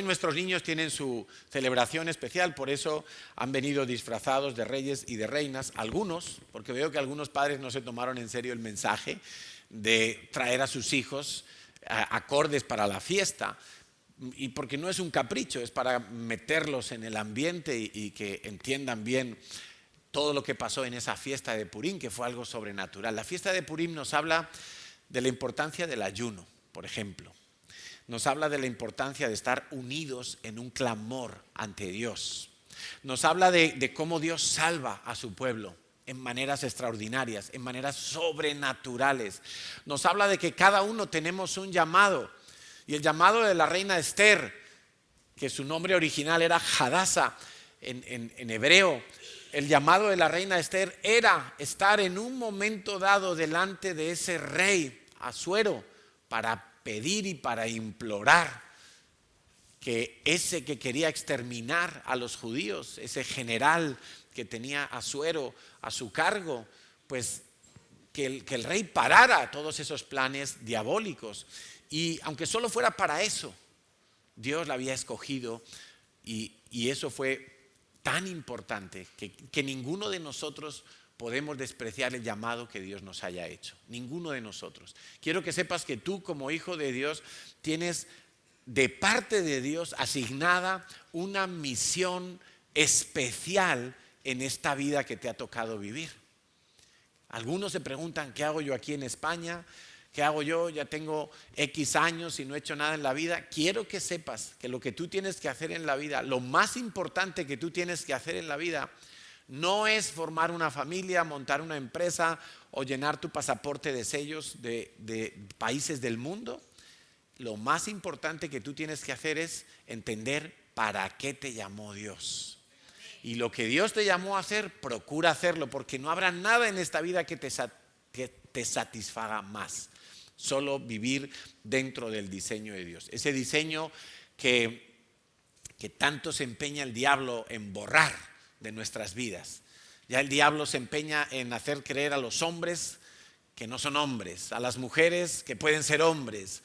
nuestros niños tienen su celebración especial, por eso han venido disfrazados de reyes y de reinas, algunos, porque veo que algunos padres no se tomaron en serio el mensaje de traer a sus hijos acordes para la fiesta, y porque no es un capricho, es para meterlos en el ambiente y que entiendan bien todo lo que pasó en esa fiesta de Purim, que fue algo sobrenatural. La fiesta de Purim nos habla de la importancia del ayuno, por ejemplo. Nos habla de la importancia de estar unidos en un clamor ante Dios. Nos habla de cómo Dios salva a su pueblo en maneras extraordinarias, en maneras sobrenaturales. Nos habla de que cada uno tenemos un llamado. Y el llamado de la reina Esther, que su nombre original era Hadasa en hebreo, el llamado de la reina Esther era estar en un momento dado delante de ese rey Asuero para pedir y para implorar que ese que quería exterminar a los judíos, ese general que tenía Asuero a su cargo, pues que el rey parara todos esos planes diabólicos. Y aunque solo fuera para eso, Dios la había escogido y eso fue tan importante que ninguno de nosotros podemos despreciar el llamado que Dios nos haya hecho. Ninguno de nosotros. Quiero que sepas que tú como hijo de Dios tienes de parte de Dios asignada una misión especial en esta vida que te ha tocado vivir. Algunos se preguntan, ¿qué hago yo aquí en España? ¿Qué hago yo? Ya tengo X años y no he hecho nada en la vida. Quiero que sepas que lo que tú tienes que hacer en la vida, lo más importante que tú tienes que hacer en la vida, no es formar una familia, montar una empresa o llenar tu pasaporte de sellos de países del mundo. Lo más importante que tú tienes que hacer es entender para qué te llamó Dios. Y lo que Dios te llamó a hacer, procura hacerlo, porque no habrá nada en esta vida que te satisfaga más. Solo vivir dentro del diseño de Dios. Ese diseño que tanto se empeña el diablo en borrar de nuestras vidas. Ya el diablo se empeña en hacer creer a los hombres que no son hombres, a las mujeres que pueden ser hombres.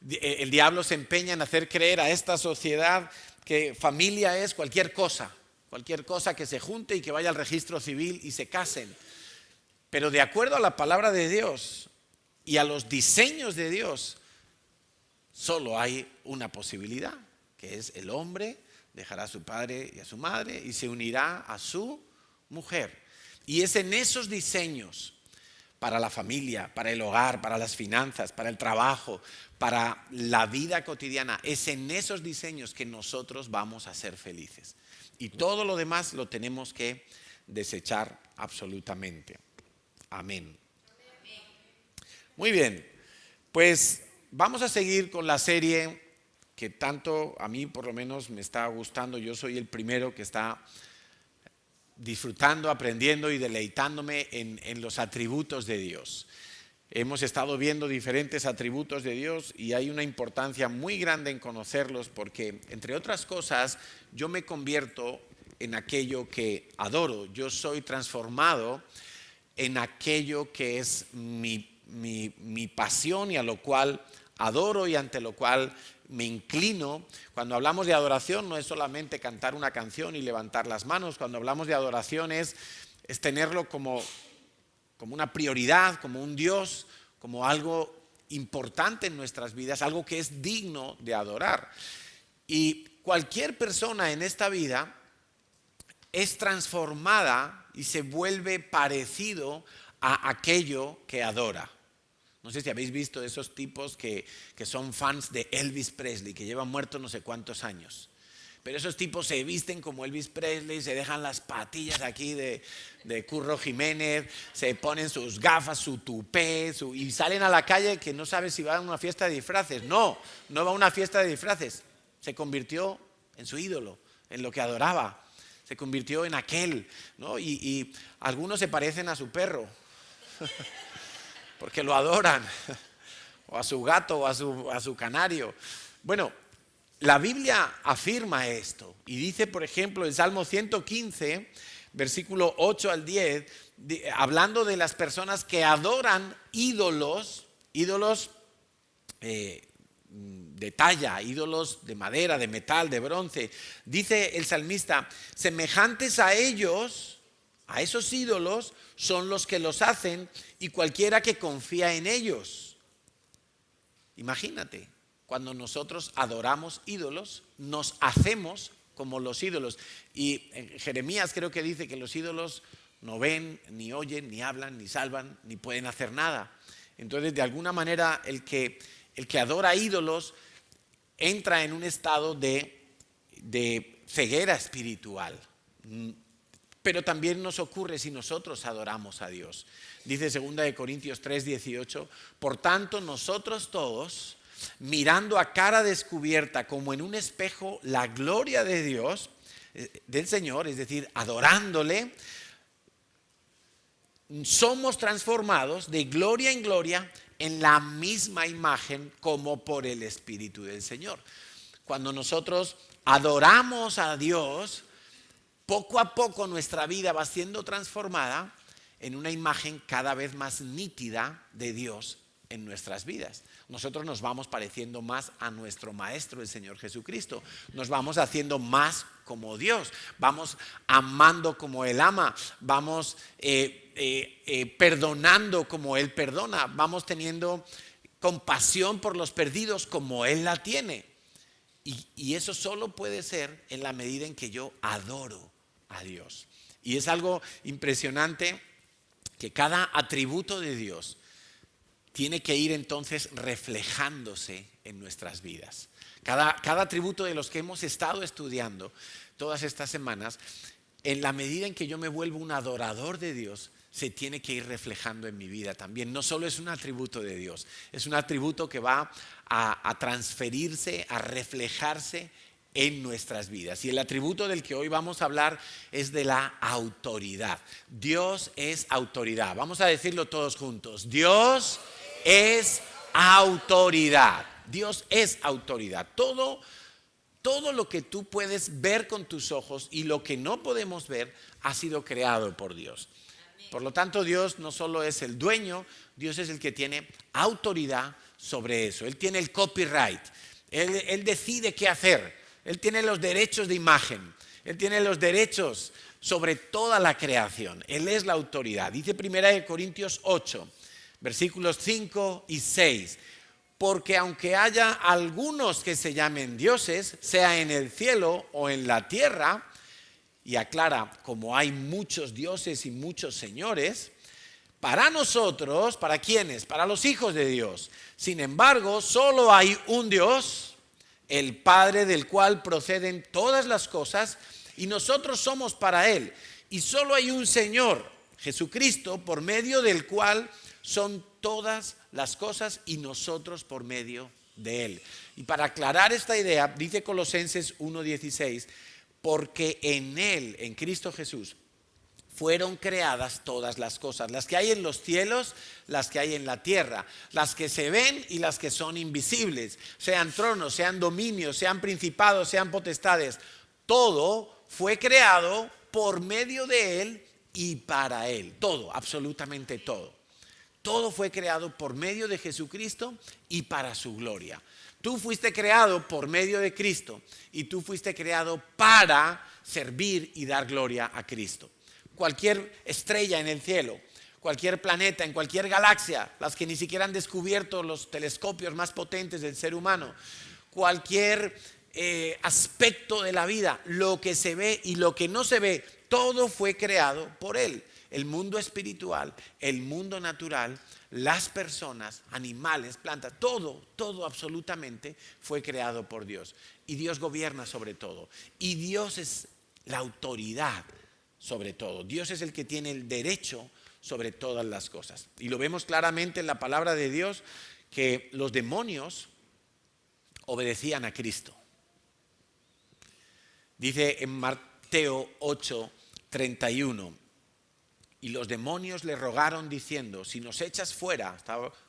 El diablo se empeña en hacer creer a esta sociedad que familia es cualquier cosa que se junte y que vaya al registro civil y se casen. Pero de acuerdo a la palabra de Dios y a los diseños de Dios, solo hay una posibilidad, que es el hombre dejará a su padre y a su madre y se unirá a su mujer. Y es en esos diseños para la familia, para el hogar, para las finanzas, para el trabajo, para la vida cotidiana, es en esos diseños que nosotros vamos a ser felices. Y todo lo demás lo tenemos que desechar absolutamente. Amén. Muy bien, pues vamos a seguir con la serie que tanto a mí por lo menos me está gustando. Yo soy el primero que está disfrutando, aprendiendo y deleitándome en los atributos de Dios. Hemos estado viendo diferentes atributos de Dios y hay una importancia muy grande en conocerlos porque, entre otras cosas, yo me convierto en aquello que adoro. Yo soy transformado en aquello que es mi pasión y a lo cual adoro y ante lo cual me inclino. Cuando hablamos de adoración no es solamente cantar una canción y levantar las manos. Cuando hablamos de adoración es tenerlo como una prioridad, como un Dios, como algo importante en nuestras vidas, algo que es digno de adorar. Y cualquier persona en esta vida es transformada y se vuelve parecido a aquello que adora. No sé si habéis visto esos tipos que son fans de Elvis Presley, que llevan muerto no sé cuántos años. Pero esos tipos se visten como Elvis Presley, se dejan las patillas aquí de Curro Jiménez, se ponen sus gafas, su tupé, y salen a la calle que no sabe si va a una fiesta de disfraces. No va a una fiesta de disfraces. Se convirtió en su ídolo, en lo que adoraba. Se convirtió en aquel, ¿no? Y algunos se parecen a su perro, porque lo adoran, o a su gato, o a su canario. Bueno, la Biblia afirma esto y dice, por ejemplo, el Salmo 115, versículo 8 al 10, hablando de las personas que adoran ídolos de talla, ídolos de madera, de metal, de bronce. Dice el salmista, semejantes a ellos, a esos ídolos, son los que los hacen y cualquiera que confía en ellos. Imagínate, cuando nosotros adoramos ídolos, nos hacemos como los ídolos. Y en Jeremías creo que dice que los ídolos no ven, ni oyen, ni hablan, ni salvan, ni pueden hacer nada. Entonces, de alguna manera, el que adora ídolos entra en un estado de ceguera espiritual. Pero también nos ocurre si nosotros adoramos a Dios. Dice 2 Corintios 3:18, por tanto nosotros todos, mirando a cara descubierta como en un espejo la gloria de Dios, del Señor, es decir, adorándole, somos transformados de gloria en gloria en la misma imagen como por el Espíritu del Señor. Cuando nosotros adoramos a Dios, poco a poco nuestra vida va siendo transformada en una imagen cada vez más nítida de Dios en nuestras vidas. Nosotros nos vamos pareciendo más a nuestro Maestro, el Señor Jesucristo. Nos vamos haciendo más como Dios. Vamos amando como Él ama. Vamos perdonando como Él perdona. Vamos teniendo compasión por los perdidos como Él la tiene. Y eso solo puede ser en la medida en que yo adoro a Dios. Y es algo impresionante que cada atributo de Dios tiene que ir entonces reflejándose en nuestras vidas. Cada atributo de los que hemos estado estudiando todas estas semanas, en la medida en que yo me vuelvo un adorador de Dios, se tiene que ir reflejando en mi vida también. No solo es un atributo de Dios, es un atributo que va a transferirse, a reflejarse en nuestras vidas. Y el atributo del que hoy vamos a hablar es de la autoridad. Dios es autoridad. Vamos a decirlo todos juntos. Dios es autoridad. Dios es autoridad. Todo lo que tú puedes ver con tus ojos y lo que no podemos ver ha sido creado por Dios. Por lo tanto, Dios no solo es el dueño, Dios es el que tiene autoridad sobre eso. Él tiene el copyright. Él decide qué hacer. Él tiene los derechos de imagen. Él tiene los derechos sobre toda la creación. Él es la autoridad. Dice 1 Corintios 8, versículos 5 y 6. Porque aunque haya algunos que se llamen dioses, sea en el cielo o en la tierra, y aclara, como hay muchos dioses y muchos señores, para nosotros, ¿para quiénes? Para los hijos de Dios. Sin embargo, solo hay un Dios, el Padre del cual proceden todas las cosas, y nosotros somos para Él. Y solo hay un Señor, Jesucristo, por medio del cual son todas las cosas y nosotros por medio de Él. Y para aclarar esta idea, dice Colosenses 1:16, porque en Él, en Cristo Jesús, fueron creadas todas las cosas, las que hay en los cielos, las que hay en la tierra, las que se ven y las que son invisibles, sean tronos, sean dominios, sean principados, sean potestades. Todo fue creado por medio de Él y para Él. Todo, absolutamente todo. Todo fue creado por medio de Jesucristo y para su gloria. Tú fuiste creado por medio de Cristo y tú fuiste creado para servir y dar gloria a Cristo. Cualquier estrella en el cielo, cualquier planeta, en cualquier galaxia, las que ni siquiera han descubierto los telescopios más potentes del ser humano, cualquier aspecto de la vida, lo que se ve y lo que no se ve, todo fue creado por Él. El mundo espiritual, el mundo natural, las personas, animales, plantas, todo absolutamente fue creado por Dios. Y Dios gobierna sobre todo. Y Dios es la autoridad sobre todo. Dios es el que tiene el derecho sobre todas las cosas. Y lo vemos claramente en la palabra de Dios que los demonios obedecían a Cristo. Dice en Mateo 8:31, y los demonios le rogaron diciendo, si nos echas fuera,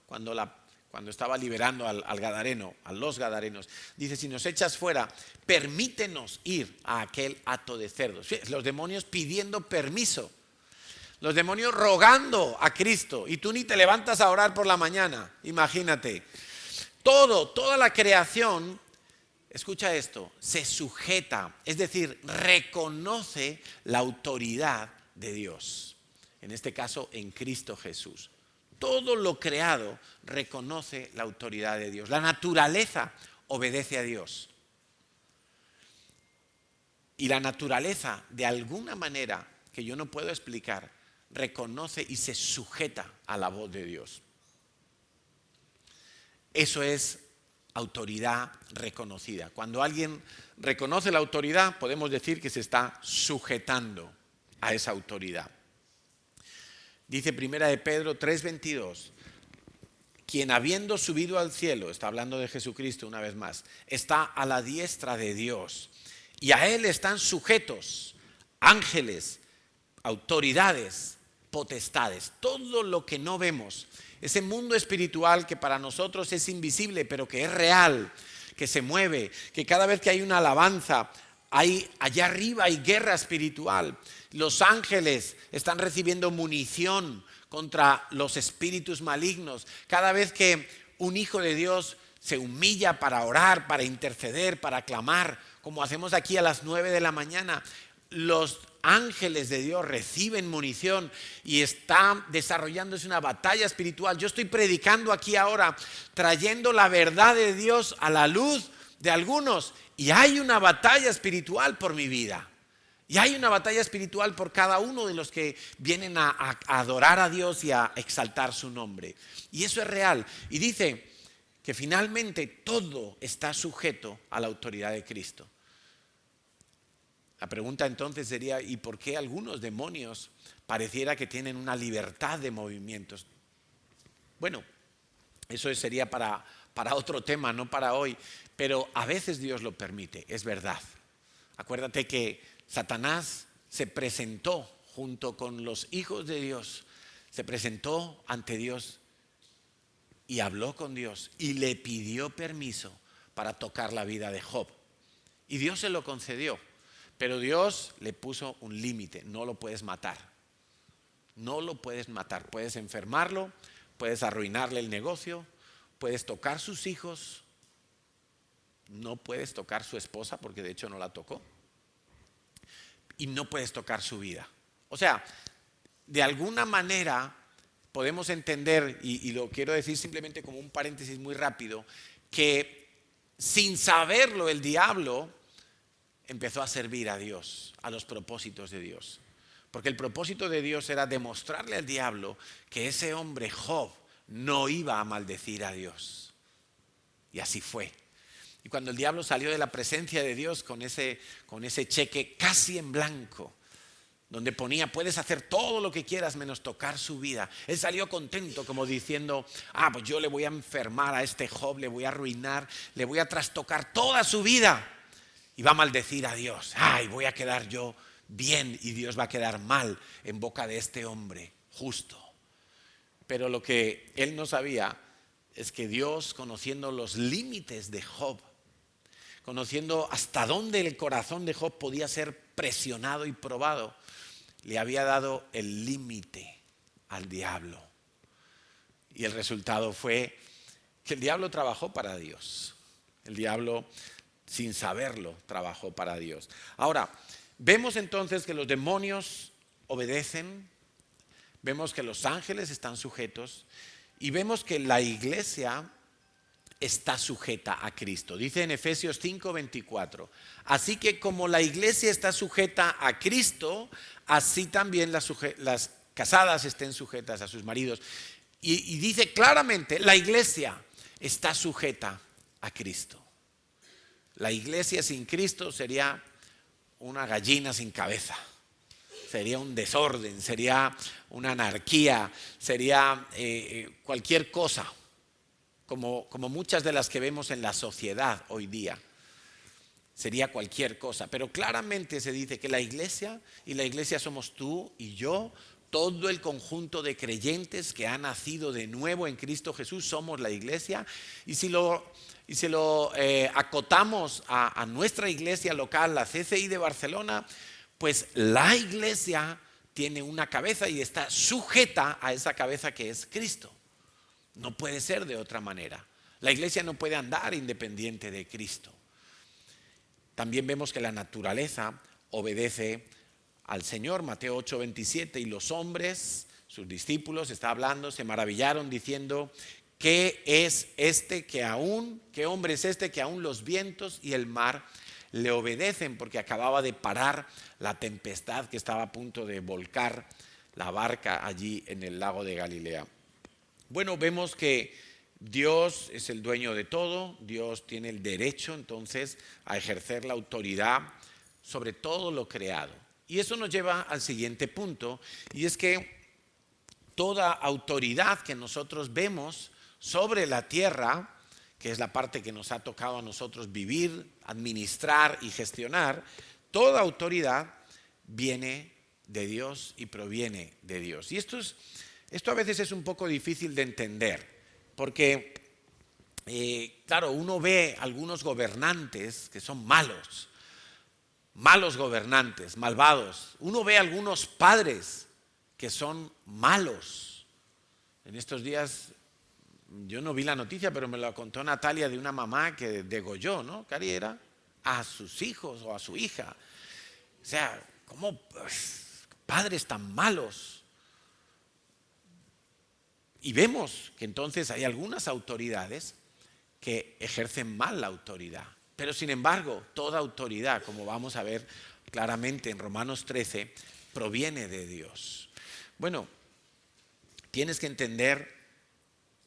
cuando estaba liberando al gadareno, a los gadarenos, dice, si nos echas fuera, permítenos ir a aquel hato de cerdos. Los demonios pidiendo permiso, los demonios rogando a Cristo, y tú ni te levantas a orar por la mañana, imagínate. Toda la creación, escucha esto, se sujeta, es decir, reconoce la autoridad de Dios. En este caso, en Cristo Jesús. Todo lo creado reconoce la autoridad de Dios. La naturaleza obedece a Dios. Y la naturaleza, de alguna manera que yo no puedo explicar, reconoce y se sujeta a la voz de Dios. Eso es autoridad reconocida. Cuando alguien reconoce la autoridad, podemos decir que se está sujetando a esa autoridad. Dice Primera de Pedro 3:22, quien habiendo subido al cielo, está hablando de Jesucristo una vez más, está a la diestra de Dios y a Él están sujetos ángeles, autoridades, potestades, todo lo que no vemos, ese mundo espiritual que para nosotros es invisible, pero que es real, que se mueve, que cada vez que hay una alabanza, allá arriba hay guerra espiritual. Los ángeles están recibiendo munición contra los espíritus malignos. Cada vez que un hijo de Dios se humilla para orar, para interceder, para clamar, como hacemos aquí a las 9 de la mañana, los ángeles de Dios reciben munición y está desarrollándose una batalla espiritual. Yo estoy predicando aquí ahora, trayendo la verdad de Dios a la luz de algunos, y hay una batalla espiritual por mi vida. Y hay una batalla espiritual por cada uno de los que vienen a adorar a Dios y a exaltar su nombre. Y eso es real. Y dice que finalmente todo está sujeto a la autoridad de Cristo. La pregunta entonces sería, ¿y por qué algunos demonios pareciera que tienen una libertad de movimientos? Bueno, eso sería para otro tema, no para hoy, pero a veces Dios lo permite, es verdad. Acuérdate que Satanás se presentó junto con los hijos de Dios, se presentó ante Dios y habló con Dios y le pidió permiso para tocar la vida de Job. Y Dios se lo concedió. Pero Dios le puso un límite, no lo puedes matar. No lo puedes matar, puedes enfermarlo, puedes arruinarle el negocio, puedes tocar sus hijos, no puedes tocar su esposa porque de hecho no la tocó. Y no puedes tocar su vida. O sea, de alguna manera podemos entender, y lo quiero decir simplemente como un paréntesis muy rápido, que sin saberlo el diablo empezó a servir a Dios, a los propósitos de Dios. Porque el propósito de Dios era demostrarle al diablo que ese hombre Job no iba a maldecir a Dios. Y así fue. Y cuando el diablo salió de la presencia de Dios con ese cheque casi en blanco, donde ponía, puedes hacer todo lo que quieras menos tocar su vida, él salió contento como diciendo, pues yo le voy a enfermar a este Job, le voy a arruinar, le voy a trastocar toda su vida. Y va a maldecir a Dios. Voy a quedar yo bien y Dios va a quedar mal en boca de este hombre justo. Pero lo que él no sabía es que Dios, conociendo los límites de Job, conociendo hasta dónde el corazón de Job podía ser presionado y probado, le había dado el límite al diablo. Y el resultado fue que el diablo trabajó para Dios. El diablo, sin saberlo, trabajó para Dios. Ahora, vemos entonces que los demonios obedecen, vemos que los ángeles están sujetos y vemos que la iglesia está sujeta a Cristo. Dice en Efesios 5:24, así que como la iglesia está sujeta a Cristo, así también las casadas estén sujetas a sus maridos. Y dice claramente, la iglesia está sujeta a Cristo. La iglesia sin Cristo sería una gallina sin cabeza, sería un desorden, sería una anarquía, sería cualquier cosa, como muchas de las que vemos en la sociedad hoy día. Sería cualquier cosa, pero claramente se dice que la iglesia, y la iglesia somos tú y yo, todo el conjunto de creyentes que han nacido de nuevo en Cristo Jesús, somos la iglesia. Y si lo acotamos a nuestra iglesia local, la CCI de Barcelona, pues la iglesia tiene una cabeza y está sujeta a esa cabeza que es Cristo. No puede ser de otra manera. La iglesia no puede andar independiente de Cristo. También vemos que la naturaleza obedece al Señor. Mateo 8:27, y los hombres, sus discípulos, está hablando, se maravillaron diciendo: ¿qué es este que aún, qué hombre es este que aún los vientos y el mar le obedecen? Porque acababa de parar la tempestad que estaba a punto de volcar la barca allí en el lago de Galilea. Bueno, vemos que Dios es el dueño de todo, Dios tiene el derecho entonces a ejercer la autoridad sobre todo lo creado. Y eso nos lleva al siguiente punto, y es que toda autoridad que nosotros vemos sobre la tierra, que es la parte que nos ha tocado a nosotros vivir, administrar y gestionar, toda autoridad viene de Dios y proviene de Dios. Y esto a veces es un poco difícil de entender, porque claro, uno ve algunos gobernantes que son malos gobernantes, malvados. Uno ve algunos padres que son malos. En estos días, yo no vi la noticia, pero me lo contó Natalia, de una mamá que degolló, ¿no? Cari, era a sus hijos o a su hija. O sea, ¿cómo padres tan malos? Y vemos que entonces hay algunas autoridades que ejercen mal la autoridad. Pero sin embargo, toda autoridad, como vamos a ver claramente en Romanos 13, proviene de Dios. Bueno, tienes que entender,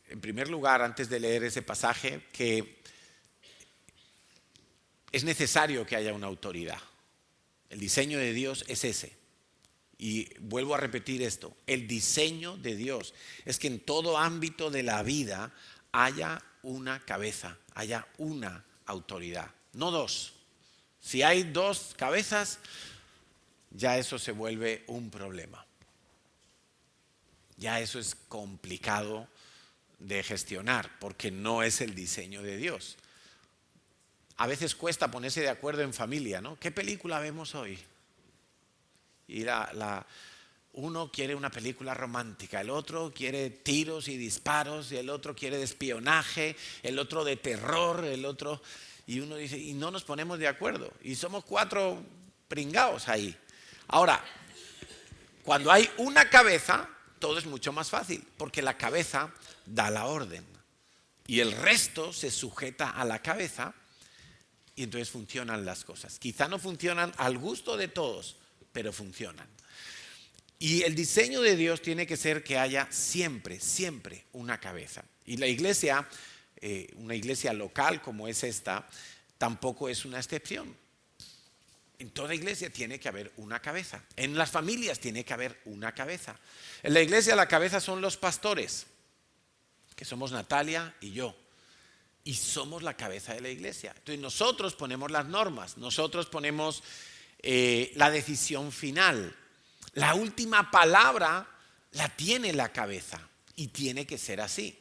en primer lugar, antes de leer ese pasaje, que es necesario que haya una autoridad. El diseño de Dios es ese. Y vuelvo a repetir esto, el diseño de Dios es que en todo ámbito de la vida haya una cabeza, haya una autoridad, no dos. Si hay dos cabezas, ya eso se vuelve un problema. Ya eso es complicado de gestionar porque no es el diseño de Dios. A veces cuesta ponerse de acuerdo en familia, ¿no? ¿Qué película vemos hoy? Y uno quiere una película romántica, el otro quiere tiros y disparos, y el otro quiere de espionaje, el otro de terror, el otro... Y uno dice, y no nos ponemos de acuerdo. Y somos 4 pringaos ahí. Ahora, cuando hay una cabeza, todo es mucho más fácil, porque la cabeza da la orden. Y el resto se sujeta a la cabeza, y entonces funcionan las cosas. Quizá no funcionan al gusto de todos, pero funcionan. Y el diseño de Dios tiene que ser que haya siempre, siempre una cabeza. Y la iglesia, una iglesia local como es esta, tampoco es una excepción. En toda iglesia tiene que haber una cabeza. En las familias tiene que haber una cabeza. En la iglesia la cabeza son los pastores, que somos Natalia y yo. Y somos la cabeza de la iglesia. Entonces nosotros ponemos las normas, nosotros ponemos la decisión final. La última palabra la tiene la cabeza y tiene que ser así.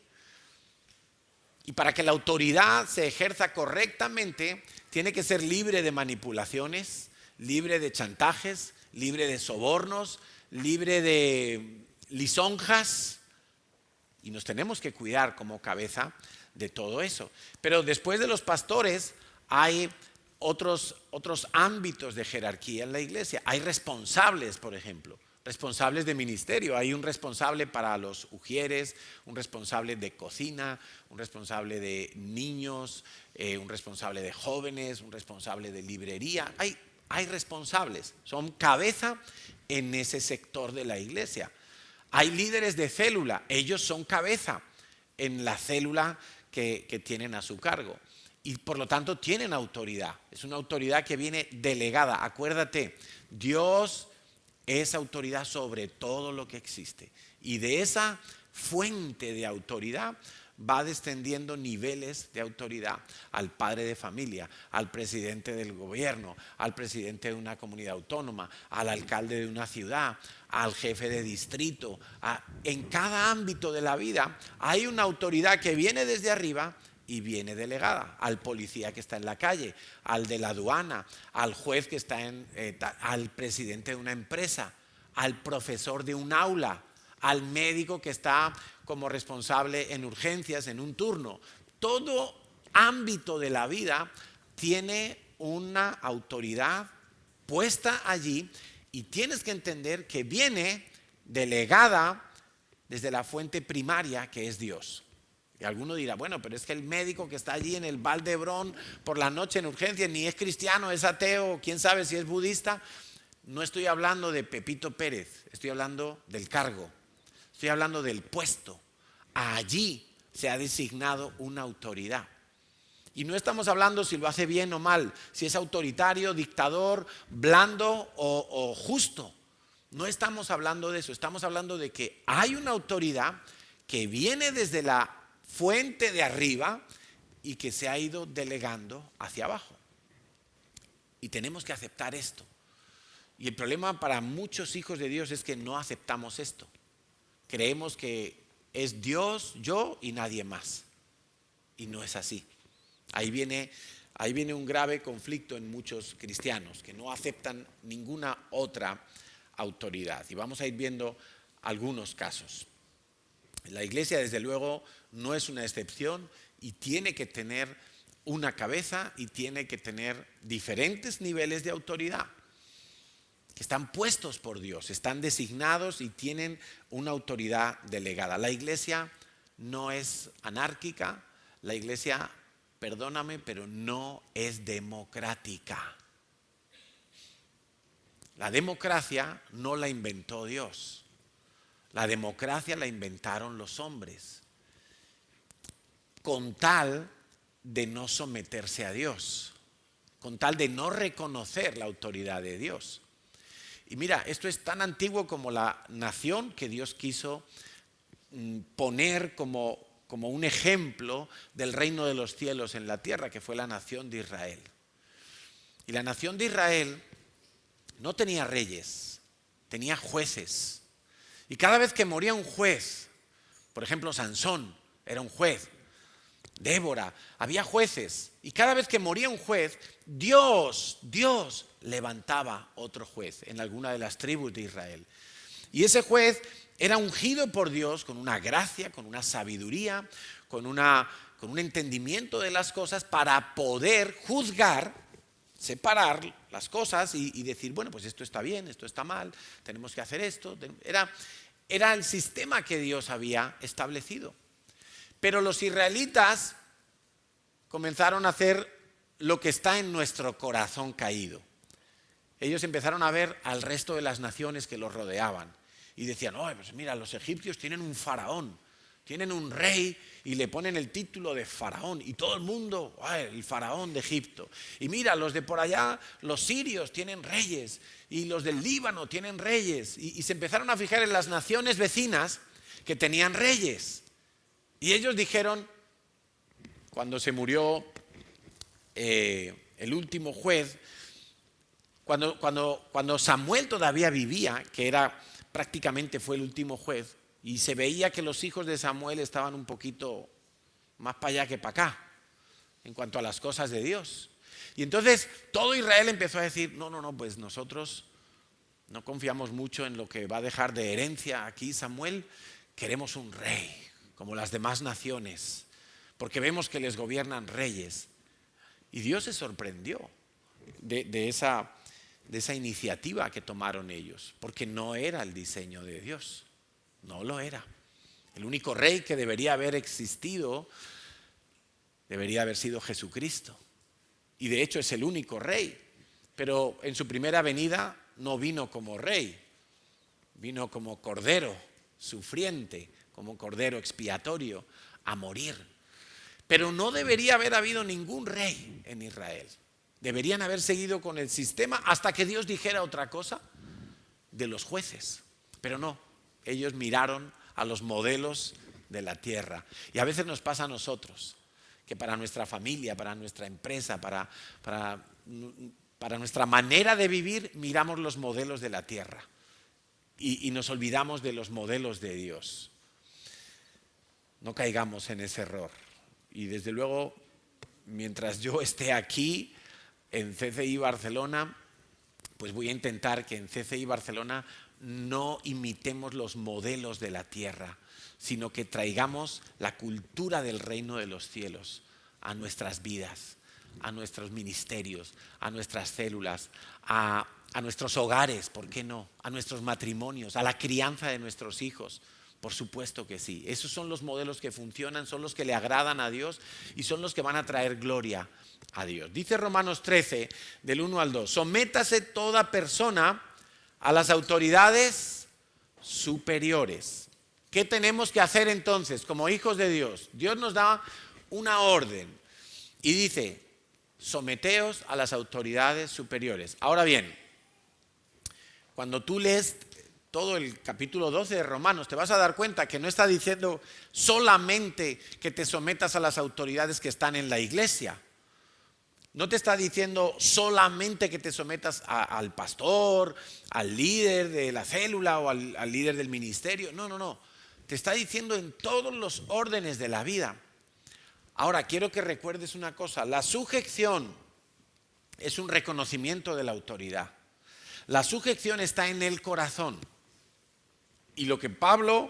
Y para que la autoridad se ejerza correctamente, tiene que ser libre de manipulaciones, libre de chantajes, libre de sobornos, libre de lisonjas. Y nos tenemos que cuidar como cabeza de todo eso. Pero después de los pastores hay otros ámbitos de jerarquía en la iglesia. Hay responsables, por ejemplo, responsables de ministerio. Hay un responsable para los ujieres, un responsable de cocina, un responsable de niños, un responsable de jóvenes, un responsable de librería. Hay responsables, son cabeza en ese sector de la iglesia. Hay líderes de célula, ellos son cabeza en la célula que tienen a su cargo. Y por lo tanto tienen autoridad. Es una autoridad que viene delegada. Acuérdate, Dios es autoridad sobre todo lo que existe. Y de esa fuente de autoridad va descendiendo niveles de autoridad al padre de familia, al presidente del gobierno, al presidente de una comunidad autónoma, al alcalde de una ciudad, al jefe de distrito. En cada ámbito de la vida hay una autoridad que viene desde arriba y viene delegada al policía que está en la calle, al de la aduana, al juez que está al presidente de una empresa, al profesor de un aula, al médico que está como responsable en urgencias en un turno. todo ámbito de la vida tiene una autoridad puesta allí y tienes que entender que viene delegada desde la fuente primaria que es Dios. Y alguno dirá, bueno, pero es que el médico que está allí en el Val d'Hebron por la noche en urgencia ni es cristiano, es ateo, quién sabe si es budista. No estoy hablando de Pepito Pérez, estoy hablando del cargo, estoy hablando del puesto. Allí se ha designado una autoridad. Y no estamos hablando si lo hace bien o mal, si es autoritario, dictador, blando o justo. No estamos hablando de eso, estamos hablando de que hay una autoridad que viene desde la fuente de arriba y que se ha ido delegando hacia abajo. Y tenemos que aceptar esto. Y el problema para muchos hijos de Dios es que no aceptamos esto. Creemos que es Dios, yo y nadie más. Y no es así. Ahí viene un grave conflicto en muchos cristianos que no aceptan ninguna otra autoridad. Y vamos a ir viendo algunos casos. La iglesia, desde luego, no es una excepción y tiene que tener una cabeza y tiene que tener diferentes niveles de autoridad que están puestos por Dios, están designados y tienen una autoridad delegada. La iglesia no es anárquica, la iglesia, perdóname, pero no es democrática. La democracia no la inventó Dios. La democracia la inventaron los hombres, con tal de no someterse a Dios, con tal de no reconocer la autoridad de Dios. Y mira, esto es tan antiguo como la nación que Dios quiso poner como un ejemplo del reino de los cielos en la tierra, que fue la nación de Israel. Y la nación de Israel no tenía reyes, tenía jueces. Y cada vez que moría un juez, por ejemplo Sansón era un juez, Débora, había jueces. Y cada vez que moría un juez, Dios levantaba otro juez en alguna de las tribus de Israel. Y ese juez era ungido por Dios con una gracia, con una sabiduría, con un entendimiento de las cosas para poder juzgar, separar las cosas y decir, bueno, pues esto está bien, esto está mal, tenemos que hacer esto. Era el sistema que Dios había establecido. Pero los israelitas comenzaron a hacer lo que está en nuestro corazón caído. Ellos empezaron a ver al resto de las naciones que los rodeaban y decían, oh, pues mira, los egipcios tienen un faraón, tienen un rey y le ponen el título de faraón y todo el mundo, oh, el faraón de Egipto. Y mira, los de por allá, los sirios tienen reyes y los del Líbano tienen reyes. Y se empezaron a fijar en las naciones vecinas que tenían reyes. Y ellos dijeron, cuando se murió el último juez, cuando Samuel todavía vivía, que prácticamente fue el último juez, y se veía que los hijos de Samuel estaban un poquito más para allá que para acá, en cuanto a las cosas de Dios. Y entonces todo Israel empezó a decir, no, pues nosotros no confiamos mucho en lo que va a dejar de herencia aquí Samuel, queremos un rey, como las demás naciones, porque vemos que les gobiernan reyes. Y Dios se sorprendió de esa iniciativa que tomaron ellos, porque no era el diseño de Dios, no lo era. El único rey que debería haber existido debería haber sido Jesucristo. Y de hecho es el único rey, pero en su primera venida no vino como rey, vino como cordero sufriente, como cordero expiatorio, a morir. Pero no debería haber habido ningún rey en Israel. Deberían haber seguido con el sistema hasta que Dios dijera otra cosa de los jueces. Pero no, ellos miraron a los modelos de la tierra. Y a veces nos pasa a nosotros, que para nuestra familia, para nuestra empresa, para nuestra manera de vivir, miramos los modelos de la tierra. Y nos olvidamos de los modelos de Dios. No caigamos en ese error. Y desde luego, mientras yo esté aquí en CCI Barcelona, pues voy a intentar que en CCI Barcelona no imitemos los modelos de la tierra, sino que traigamos la cultura del reino de los cielos a nuestras vidas, a nuestros ministerios, a nuestras células, a nuestros hogares, ¿por qué no? A nuestros matrimonios, a la crianza de nuestros hijos. Por supuesto que sí. Esos son los modelos que funcionan, son los que le agradan a Dios y son los que van a traer gloria a Dios. Dice Romanos 13, del 1 al 2, sométase toda persona a las autoridades superiores. ¿Qué tenemos que hacer entonces como hijos de Dios? Dios nos da una orden y dice, someteos a las autoridades superiores. Ahora bien, cuando tú lees todo el capítulo 12 de Romanos, te vas a dar cuenta que no está diciendo solamente que te sometas a las autoridades que están en la iglesia. No te está diciendo solamente que te sometas al pastor, al líder de la célula o al líder del ministerio. No. Te está diciendo en todos los órdenes de la vida. Ahora, quiero que recuerdes una cosa. La sujeción es un reconocimiento de la autoridad. La sujeción está en el corazón. Y lo que Pablo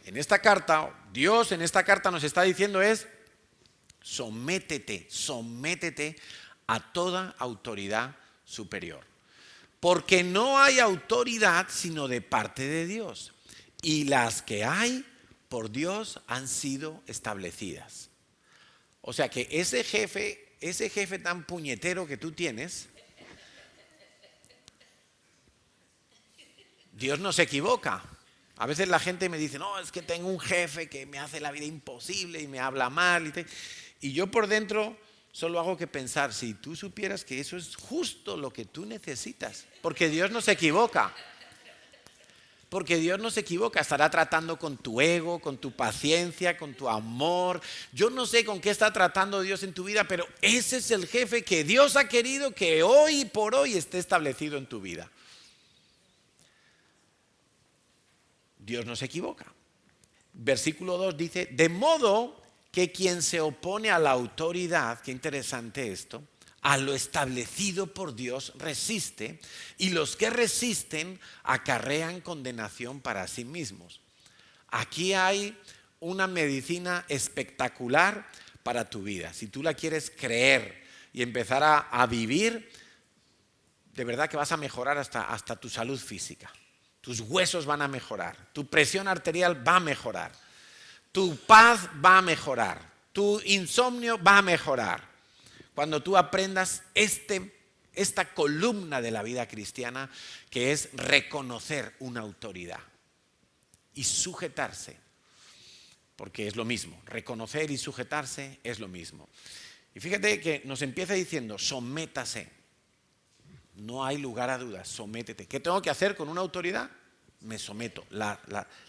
en esta carta, Dios en esta carta nos está diciendo es, sométete a toda autoridad superior. Porque no hay autoridad sino de parte de Dios. Y las que hay por Dios han sido establecidas. O sea que ese jefe tan puñetero que tú tienes, Dios no se equivoca. A veces la gente me dice, no, es que tengo un jefe que me hace la vida imposible y me habla mal. Y yo por dentro solo hago que pensar, si tú supieras que eso es justo lo que tú necesitas. Porque Dios no se equivoca. Porque Dios no se equivoca, estará tratando con tu ego, con tu paciencia, con tu amor. Yo no sé con qué está tratando Dios en tu vida, pero ese es el jefe que Dios ha querido que hoy por hoy esté establecido en tu vida. Dios no se equivoca. Versículo 2 dice, de modo que quien se opone a la autoridad, qué interesante esto, a lo establecido por Dios resiste, y los que resisten acarrean condenación para sí mismos. Aquí hay una medicina espectacular para tu vida. Si tú la quieres creer y empezar a vivir, de verdad que vas a mejorar hasta tu salud física. Tus huesos van a mejorar, tu presión arterial va a mejorar, tu paz va a mejorar, tu insomnio va a mejorar. Cuando tú aprendas esta columna de la vida cristiana, que es reconocer una autoridad y sujetarse, porque es lo mismo, reconocer y sujetarse es lo mismo. Y fíjate que nos empieza diciendo, sométase. No hay lugar a dudas, sométete. ¿Qué tengo que hacer con una autoridad? Me someto, la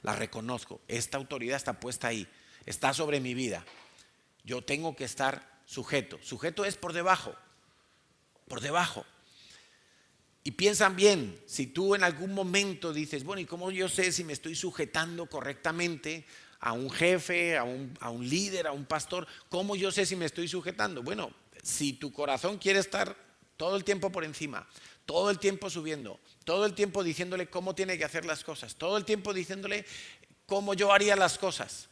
reconozco. Esta autoridad está puesta ahí, está sobre mi vida. Yo tengo que estar sujeto. Sujeto es por debajo. Y piensan bien, si tú en algún momento dices, bueno, ¿y cómo yo sé si me estoy sujetando correctamente a un jefe, a un líder, a un pastor? ¿Cómo yo sé si me estoy sujetando? Bueno, si tu corazón quiere estar todo el tiempo por encima, todo el tiempo subiendo, todo el tiempo diciéndole cómo tiene que hacer las cosas, todo el tiempo diciéndole cómo yo haría las cosas.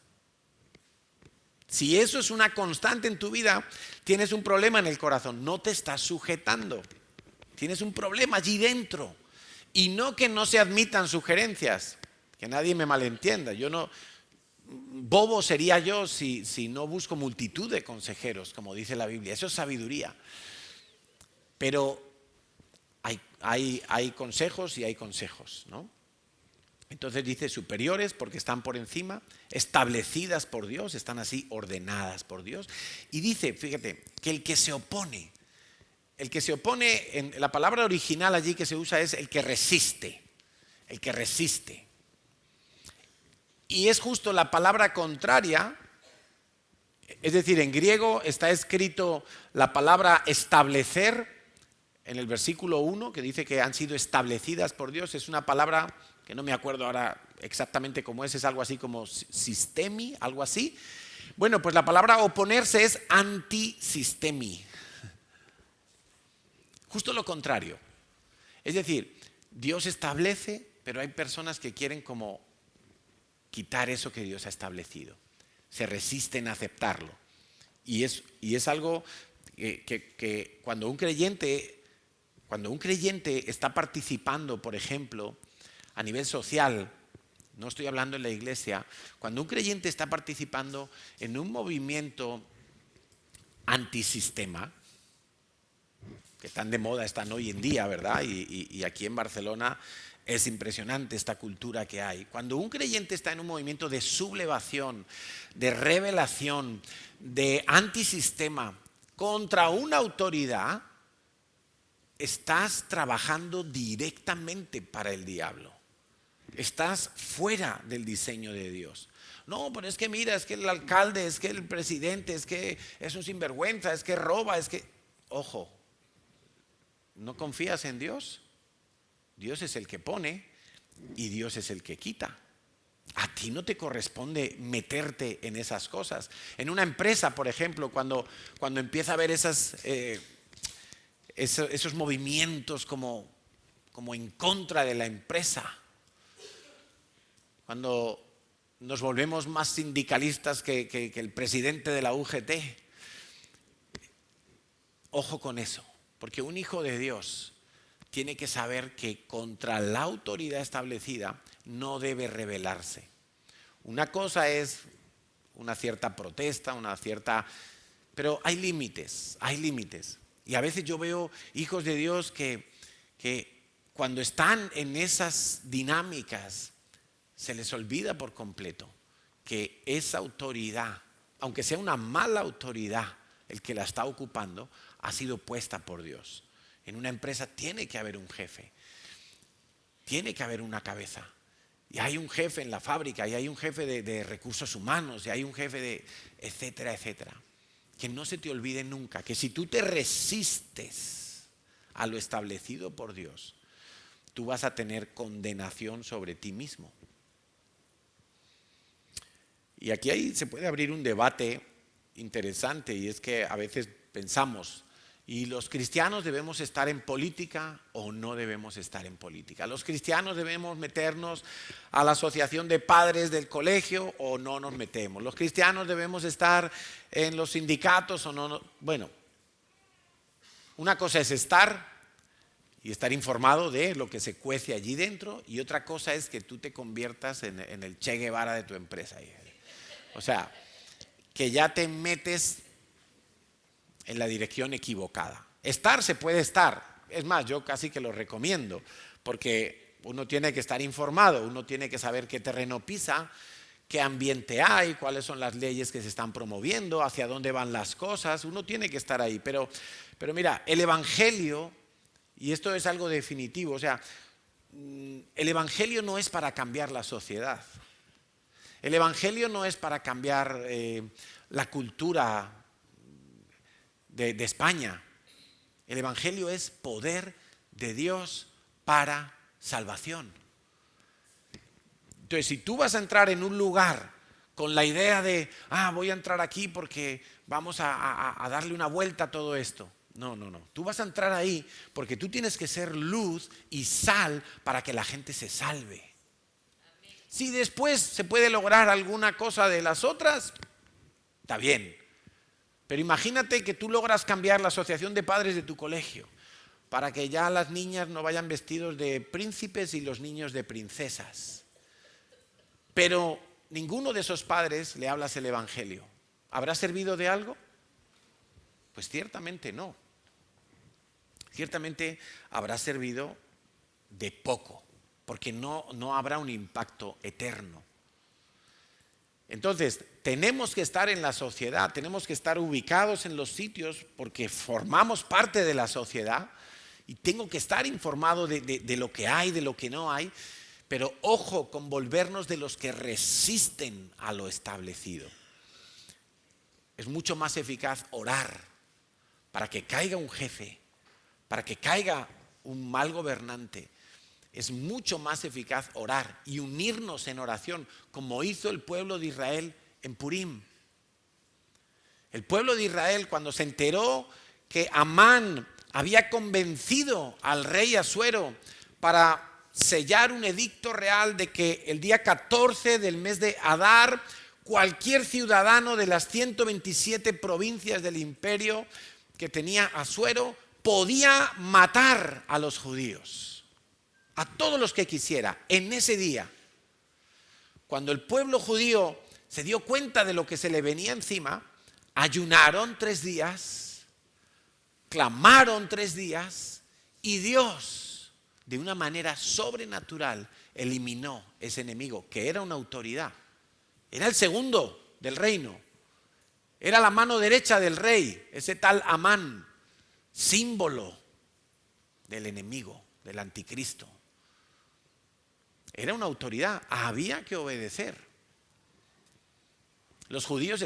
Si eso es una constante en tu vida, tienes un problema en el corazón, no te estás sujetando. Tienes un problema allí dentro. Y no que no se admitan sugerencias, que nadie me malentienda. Bobo sería yo si no busco multitud de consejeros, como dice la Biblia. Eso es sabiduría. Pero hay consejos y hay consejos, ¿no? Entonces dice superiores porque están por encima, establecidas por Dios, están así ordenadas por Dios. Y dice, fíjate, que el que se opone, en la palabra original allí que se usa es el que resiste. Y es justo la palabra contraria, es decir, en griego está escrito la palabra establecer, en el versículo 1, que dice que han sido establecidas por Dios, es una palabra que no me acuerdo ahora exactamente cómo es algo así como sistemi, algo así. Bueno, pues la palabra oponerse es antisistemi. Justo lo contrario. Es decir, Dios establece, pero hay personas que quieren como quitar eso que Dios ha establecido. Se resisten a aceptarlo. Y es algo que cuando un creyente está participando, por ejemplo, a nivel social, no estoy hablando en la iglesia, cuando un creyente está participando en un movimiento antisistema, que tan de moda están hoy en día, ¿verdad? Y aquí en Barcelona es impresionante esta cultura que hay. Cuando un creyente está en un movimiento de sublevación, de revelación, de antisistema contra una autoridad, estás trabajando directamente para el diablo. Estás fuera del diseño de Dios. No, pero es que mira, es que el alcalde, es que el presidente, es que es un sinvergüenza, es que roba, es que... Ojo, ¿no confías en Dios? Dios es el que pone y Dios es el que quita. A ti no te corresponde meterte en esas cosas. En una empresa, por ejemplo, cuando empieza a haber esos movimientos como en contra de la empresa, cuando nos volvemos más sindicalistas que el presidente de la UGT, ojo con eso, porque un hijo de Dios tiene que saber que contra la autoridad establecida no debe rebelarse. Una cosa es una cierta protesta, pero hay límites, hay límites. Y a veces yo veo hijos de Dios que cuando están en esas dinámicas se les olvida por completo que esa autoridad, aunque sea una mala autoridad, el que la está ocupando, ha sido puesta por Dios. En una empresa tiene que haber un jefe, tiene que haber una cabeza. Y hay un jefe en la fábrica, y hay un jefe de recursos humanos, y hay un jefe de etcétera, etcétera. Que no se te olvide nunca que si tú te resistes a lo establecido por Dios, tú vas a tener condenación sobre ti mismo. Y aquí se puede abrir un debate interesante, y es que a veces pensamos, ¿y los cristianos debemos estar en política o no debemos estar en política? ¿Los cristianos debemos meternos a la asociación de padres del colegio o no nos metemos? ¿Los cristianos debemos estar en los sindicatos o no? Bueno, una cosa es estar y estar informado de lo que se cuece allí dentro, y otra cosa es que tú te conviertas en el Che Guevara de tu empresa. O sea, que ya te metes en la dirección equivocada. Estar se puede estar. Es más, yo casi que lo recomiendo, porque uno tiene que estar informado, uno tiene que saber qué terreno pisa, qué ambiente hay, cuáles son las leyes que se están promoviendo, hacia dónde van las cosas. Uno tiene que estar ahí. Pero mira, el Evangelio, y esto es algo definitivo, o sea, el Evangelio no es para cambiar la sociedad. El Evangelio no es para cambiar la cultura de España. El Evangelio es poder de Dios para salvación. Entonces, si tú vas a entrar en un lugar con la idea de, voy a entrar aquí porque vamos a darle una vuelta a todo esto. No. Tú vas a entrar ahí porque tú tienes que ser luz y sal para que la gente se salve. Si después se puede lograr alguna cosa de las otras, está bien. Pero imagínate que tú logras cambiar la asociación de padres de tu colegio para que ya las niñas no vayan vestidos de príncipes y los niños de princesas. Pero ninguno de esos padres le hablas el Evangelio. ¿Habrá servido de algo? Pues ciertamente no. Ciertamente habrá servido de poco, porque no habrá un impacto eterno. Entonces, tenemos que estar en la sociedad, tenemos que estar ubicados en los sitios porque formamos parte de la sociedad, y tengo que estar informado de lo que hay, de lo que no hay, pero ojo con volvernos de los que resisten a lo establecido. Es mucho más eficaz orar para que caiga un jefe, para que caiga un mal gobernante. Es mucho más eficaz orar y unirnos en oración, como hizo el pueblo de Israel en Purim. El pueblo de Israel, cuando se enteró que Amán había convencido al rey Asuero para sellar un edicto real de que el día 14 del mes de Adar, cualquier ciudadano de las 127 provincias del imperio que tenía Asuero podía matar a los judíos, a todos los que quisiera, en ese día. Cuando el pueblo judío se dio cuenta de lo que se le venía encima, ayunaron 3 días, clamaron 3 días y Dios, de una manera sobrenatural, eliminó ese enemigo, que era una autoridad. Era el segundo del reino. Era la mano derecha del rey, ese tal Amán, símbolo del enemigo, del anticristo. Era una autoridad, había que obedecer. Los judíos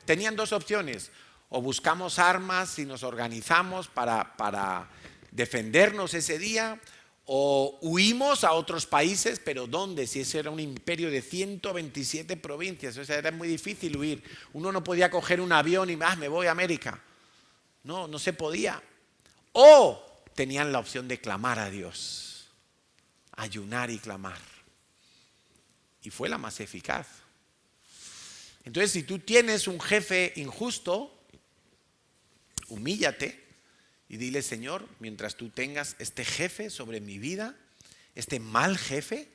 tenían 2 opciones: o buscamos armas y nos organizamos para defendernos ese día, o huimos a otros países. Pero ¿dónde? Si ese era un imperio de 127 provincias, o sea, era muy difícil huir. Uno no podía coger un avión y me voy a América. No se podía. O tenían la opción de clamar a Dios, ayunar y clamar. Y fue la más eficaz. Entonces, si tú tienes un jefe injusto, humíllate y dile: Señor, mientras tú tengas este jefe sobre mi vida, este mal jefe,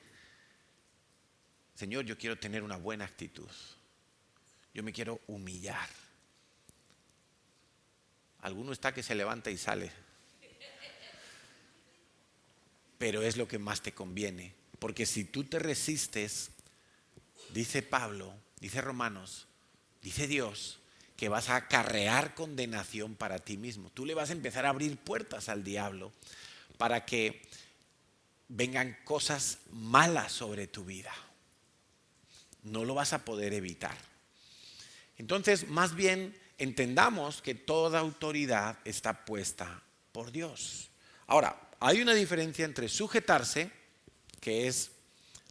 Señor, yo quiero tener una buena actitud. Yo me quiero humillar. Alguno está que se levanta y sale. Pero es lo que más te conviene. Porque si tú te resistes, dice Pablo, dice Romanos, dice Dios, que vas a acarrear condenación para ti mismo. Tú le vas a empezar a abrir puertas al diablo para que vengan cosas malas sobre tu vida. No lo vas a poder evitar. Entonces, más bien, entendamos que toda autoridad está puesta por Dios. Ahora, hay una diferencia entre sujetarse, que es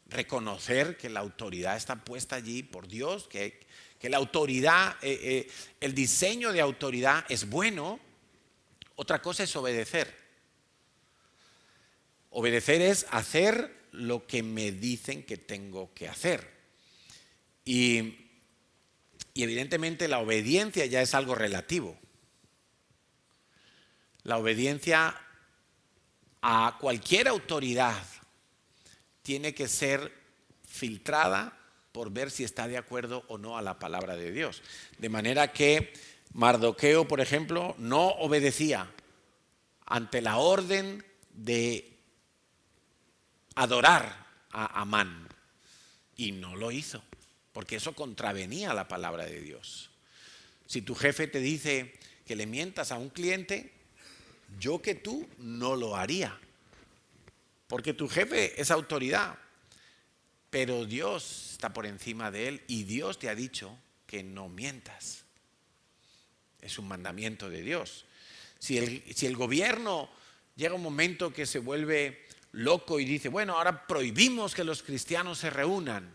reconocer que la autoridad está puesta allí por Dios, que la autoridad, el diseño de autoridad es bueno. Otra cosa es obedecer. Obedecer es hacer lo que me dicen que tengo que hacer. Y evidentemente la obediencia ya es algo relativo. La obediencia a cualquier autoridad tiene que ser filtrada por ver si está de acuerdo o no a la palabra de Dios. De manera que Mardoqueo, por ejemplo, no obedecía ante la orden de adorar a Amán. Y no lo hizo, porque eso contravenía la palabra de Dios. Si tu jefe te dice que le mientas a un cliente, yo que tú no lo haría. Porque tu jefe es autoridad, pero Dios está por encima de él y Dios te ha dicho que no mientas. Es un mandamiento de Dios. Si el gobierno llega un momento que se vuelve loco y dice: bueno, ahora prohibimos que los cristianos se reúnan.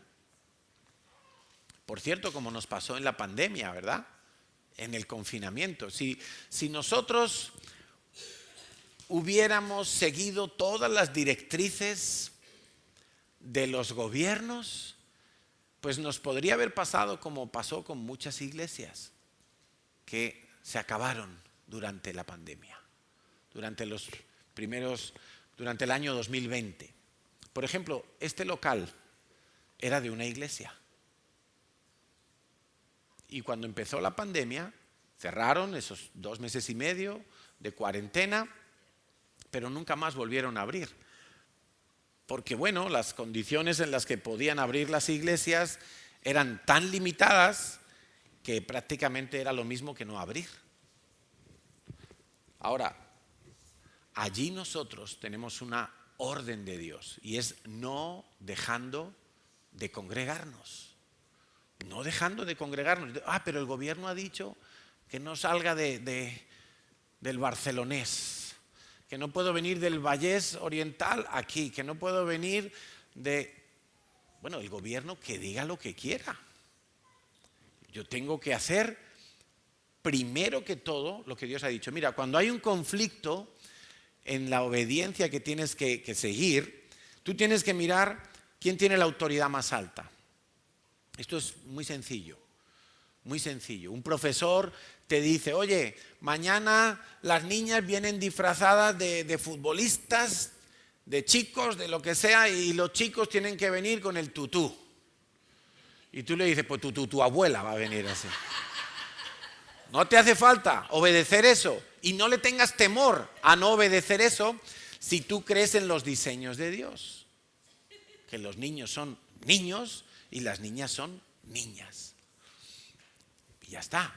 Por cierto, como nos pasó en la pandemia, ¿verdad? En el confinamiento. Si nosotros hubiéramos seguido todas las directrices de los gobiernos, pues nos podría haber pasado como pasó con muchas iglesias que se acabaron durante la pandemia, durante el año 2020. Por ejemplo, este local era de una iglesia. Y cuando empezó la pandemia, cerraron esos 2 meses y medio de cuarentena, pero nunca más volvieron a abrir. Porque bueno, las condiciones en las que podían abrir las iglesias eran tan limitadas que prácticamente era lo mismo que no abrir. Ahora, allí nosotros tenemos una orden de Dios y es no dejando de congregarnos. No dejando de congregarnos. Pero el gobierno ha dicho que no salga del Barcelonés, que no puedo venir del Vallés Oriental aquí, que no puedo venir Bueno, el gobierno que diga lo que quiera. Yo tengo que hacer primero que todo lo que Dios ha dicho. Mira, cuando hay un conflicto en la obediencia que tienes que seguir, Tú tienes que mirar quién tiene la autoridad más alta. Esto es muy sencillo, muy sencillo. Un profesor te dice, oye, mañana las niñas vienen disfrazadas de futbolistas, de chicos, de lo que sea, y los chicos tienen que venir con el tutú. Y tú le dices, pues tu abuela va a venir así. No te hace falta obedecer eso. Y no le tengas temor a no obedecer eso si tú crees en los diseños de Dios. Que los niños son niños y las niñas son niñas. Y ya está.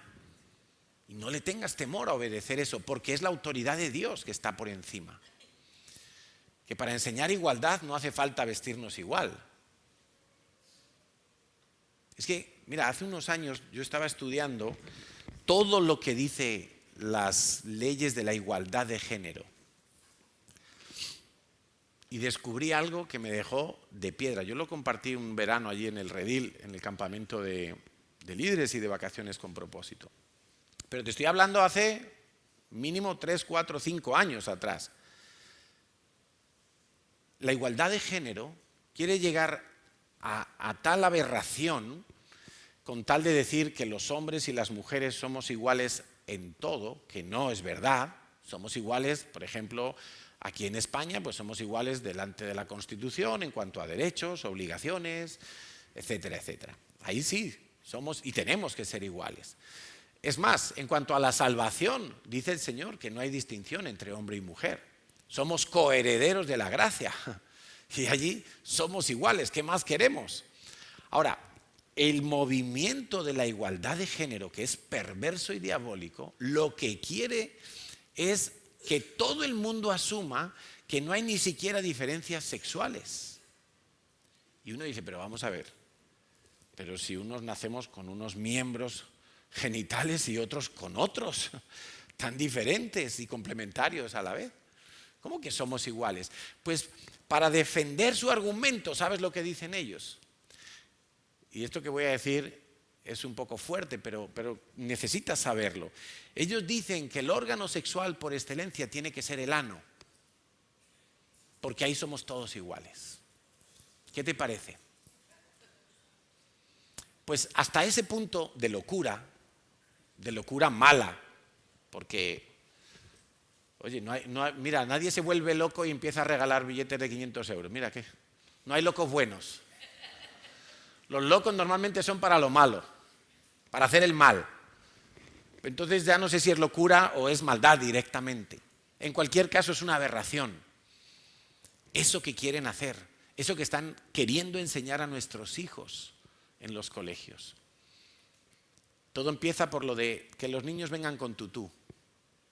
Y no le tengas temor a obedecer eso, porque es la autoridad de Dios que está por encima. Que para enseñar igualdad no hace falta vestirnos igual. Es que, mira, hace unos años yo estaba estudiando todo lo que dice las leyes de la igualdad de género. Y descubrí algo que me dejó de piedra. Yo lo compartí un verano allí en el Redil, en el campamento de líderes y de vacaciones con propósito. Pero te estoy hablando hace mínimo 3, 4, 5 años atrás. La igualdad de género quiere llegar a tal aberración con tal de decir que los hombres y las mujeres somos iguales en todo, que no es verdad. Somos iguales, por ejemplo, aquí en España, pues somos iguales delante de la Constitución en cuanto a derechos, obligaciones, etcétera, etcétera. Ahí sí, somos y tenemos que ser iguales. Es más, en cuanto a la salvación, dice el Señor que no hay distinción entre hombre y mujer. Somos coherederos de la gracia y allí somos iguales. ¿Qué más queremos? Ahora, el movimiento de la igualdad de género, que es perverso y diabólico, lo que quiere es que todo el mundo asuma que no hay ni siquiera diferencias sexuales. Y uno dice, pero vamos a ver, pero si unos nacemos con unos miembros genitales y otros con otros, tan diferentes y complementarios a la vez. ¿Cómo que somos iguales? Pues para defender su argumento, ¿sabes lo que dicen ellos? Y esto que voy a decir es un poco fuerte, pero necesitas saberlo. Ellos dicen que el órgano sexual por excelencia tiene que ser el ano, porque ahí somos todos iguales. ¿Qué te parece? Pues hasta ese punto de locura mala, porque, oye, mira, nadie se vuelve loco y empieza a regalar billetes de 500 euros. Mira que no hay locos buenos. Los locos normalmente son para lo malo, para hacer el mal. Entonces ya no sé si es locura o es maldad directamente. En cualquier caso es una aberración. Eso que quieren hacer, eso que están queriendo enseñar a nuestros hijos en los colegios. Todo empieza por lo de que los niños vengan con tutú.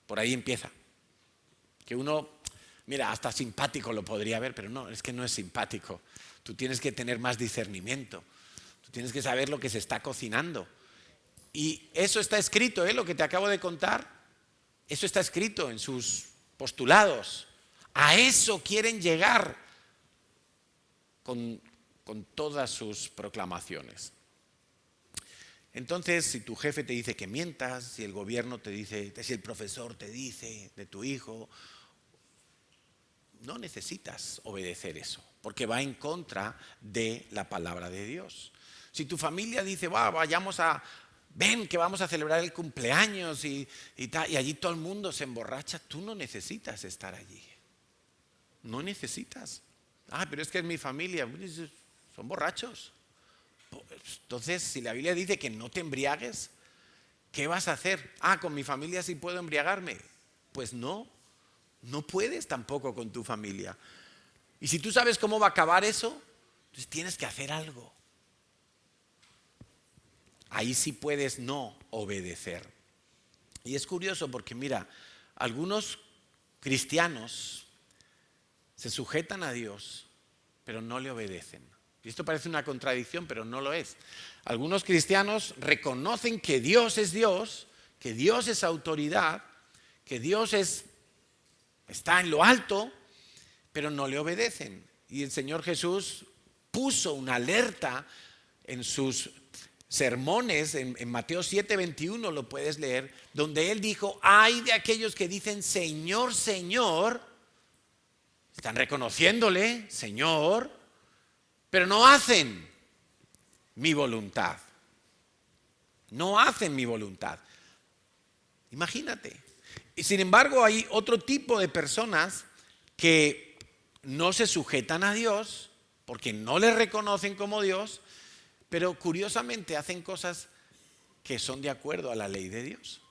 Por ahí empieza. Que uno, mira, hasta simpático lo podría ver, pero no, es que no es simpático. Tú tienes que tener más discernimiento. Tú tienes que saber lo que se está cocinando. Y eso está escrito, lo que te acabo de contar, eso está escrito en sus postulados. A eso quieren llegar con todas sus proclamaciones. Entonces, si tu jefe te dice que mientas, si el gobierno te dice, si el profesor te dice de tu hijo, no necesitas obedecer eso, porque va en contra de la palabra de Dios. Si tu familia dice, ven que vamos a celebrar el cumpleaños y allí todo el mundo se emborracha, tú no necesitas estar allí. No necesitas. Pero es que es mi familia, son borrachos. Entonces, si la Biblia dice que no te embriagues, ¿qué vas a hacer? Con mi familia sí puedo embriagarme. Pues no puedes tampoco con tu familia. Y si tú sabes cómo va a acabar eso, pues tienes que hacer algo. Ahí sí puedes no obedecer. Y es curioso porque mira, algunos cristianos se sujetan a Dios, pero no le obedecen. Y esto parece una contradicción, pero no lo es. Algunos cristianos reconocen que Dios es Dios, que Dios es autoridad, que Dios está en lo alto, pero no le obedecen. Y el Señor Jesús puso una alerta en sus sermones, en Mateo 7:21 lo puedes leer, donde Él dijo, ay de aquellos que dicen Señor, Señor, Están reconociéndole, Señor, pero no hacen mi voluntad. No hacen mi voluntad. Imagínate. Y sin embargo, hay otro tipo de personas que no se sujetan a Dios porque no le reconocen como Dios, pero curiosamente hacen cosas que son de acuerdo a la ley de Dios.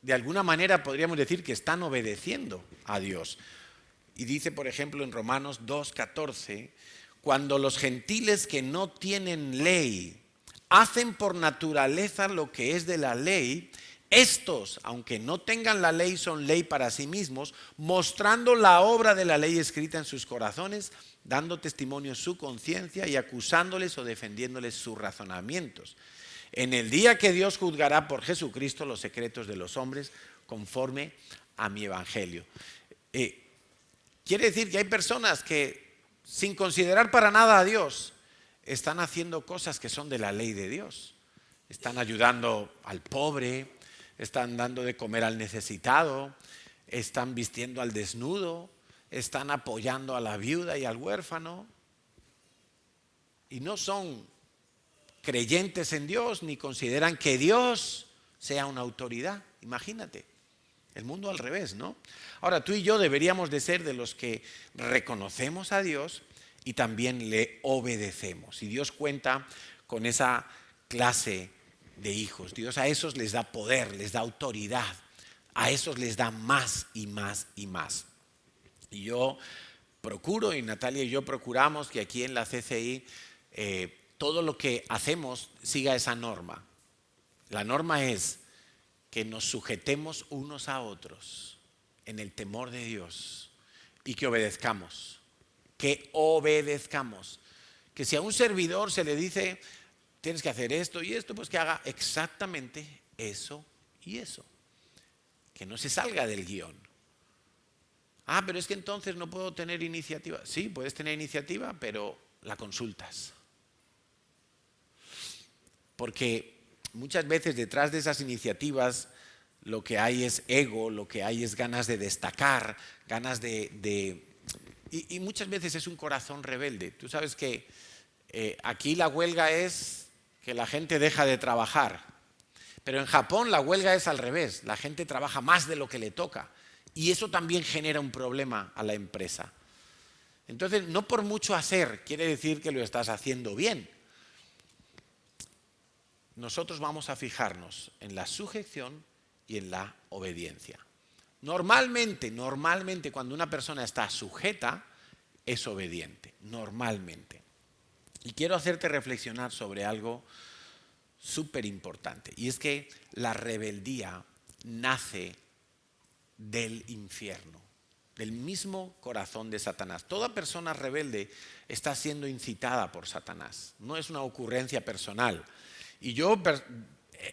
De alguna manera podríamos decir que están obedeciendo a Dios. Y dice, por ejemplo, en Romanos 2:14, cuando los gentiles que no tienen ley hacen por naturaleza lo que es de la ley, estos, aunque no tengan la ley, son ley para sí mismos, mostrando la obra de la ley escrita en sus corazones, dando testimonio su conciencia y acusándoles o defendiéndoles sus razonamientos. En el día que Dios juzgará por Jesucristo los secretos de los hombres conforme a mi evangelio. Quiere decir que hay personas que, sin considerar para nada a Dios, están haciendo cosas que son de la ley de Dios. Están ayudando al pobre, están dando de comer al necesitado, están vistiendo al desnudo, están apoyando a la viuda y al huérfano. Y no son creyentes en Dios ni consideran que Dios sea una autoridad. Imagínate, el mundo al revés, ¿no? Ahora, tú y yo deberíamos de ser de los que reconocemos a Dios y también le obedecemos. Y Dios cuenta con esa clase de hijos. Dios a esos les da poder, les da autoridad. A esos les da más y más y más. Y yo procuro, y Natalia y yo procuramos que aquí en la CCI todo lo que hacemos siga esa norma. La norma es que nos sujetemos unos a otros en el temor de Dios y que obedezcamos. Que obedezcamos. Que si a un servidor se le dice tienes que hacer esto y esto, pues que haga exactamente eso y eso. Que no se salga del guión. Pero es que entonces no puedo tener iniciativa. Sí, puedes tener iniciativa, pero la consultas. Porque muchas veces detrás de esas iniciativas lo que hay es ego, lo que hay es ganas de destacar, ganas y muchas veces es un corazón rebelde. Tú sabes que aquí la huelga es que la gente deja de trabajar, pero en Japón la huelga es al revés, la gente trabaja más de lo que le toca y eso también genera un problema a la empresa. Entonces, no por mucho hacer quiere decir que lo estás haciendo bien. Nosotros vamos a fijarnos en la sujeción y en la obediencia. Normalmente cuando una persona está sujeta, es obediente, normalmente. Y quiero hacerte reflexionar sobre algo súper importante, y es que la rebeldía nace del infierno, del mismo corazón de Satanás. Toda persona rebelde está siendo incitada por Satanás, no es una ocurrencia personal. Y yo,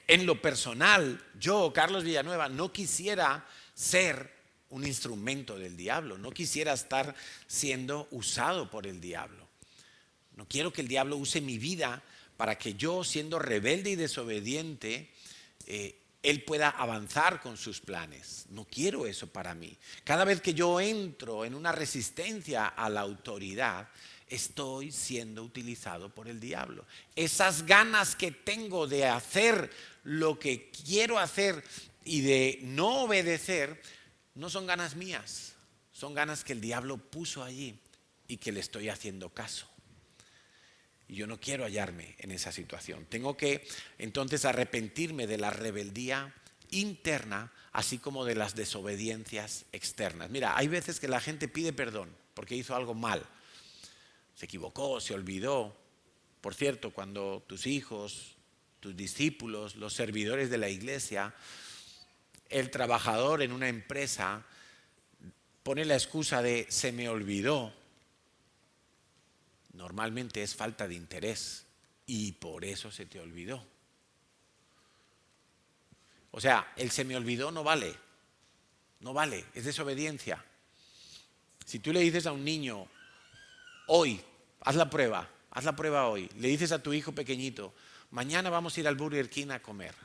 en lo personal, yo, Carlos Villanueva, no quisiera ser un instrumento del diablo, no quisiera estar siendo usado por el diablo. No quiero que el diablo use mi vida para que yo, siendo rebelde y desobediente, él pueda avanzar con sus planes. No quiero eso para mí. Cada vez que yo entro en una resistencia a la autoridad, estoy siendo utilizado por el diablo. Esas ganas que tengo de hacer lo que quiero hacer y de no obedecer, no son ganas mías, son ganas que el diablo puso allí y que le estoy haciendo caso. Y yo no quiero hallarme en esa situación. Tengo que entonces arrepentirme de la rebeldía interna, así como de las desobediencias externas. Mira, hay veces que la gente pide perdón porque hizo algo mal. Se equivocó, se olvidó. Por cierto, cuando tus hijos, tus discípulos, los servidores de la iglesia, el trabajador en una empresa pone la excusa de se me olvidó, normalmente es falta de interés y por eso se te olvidó. O sea, el se me olvidó no vale, es desobediencia. Si tú le dices a un niño, hoy, haz la prueba hoy, le dices a tu hijo pequeñito, mañana vamos a ir al Burger King a comer.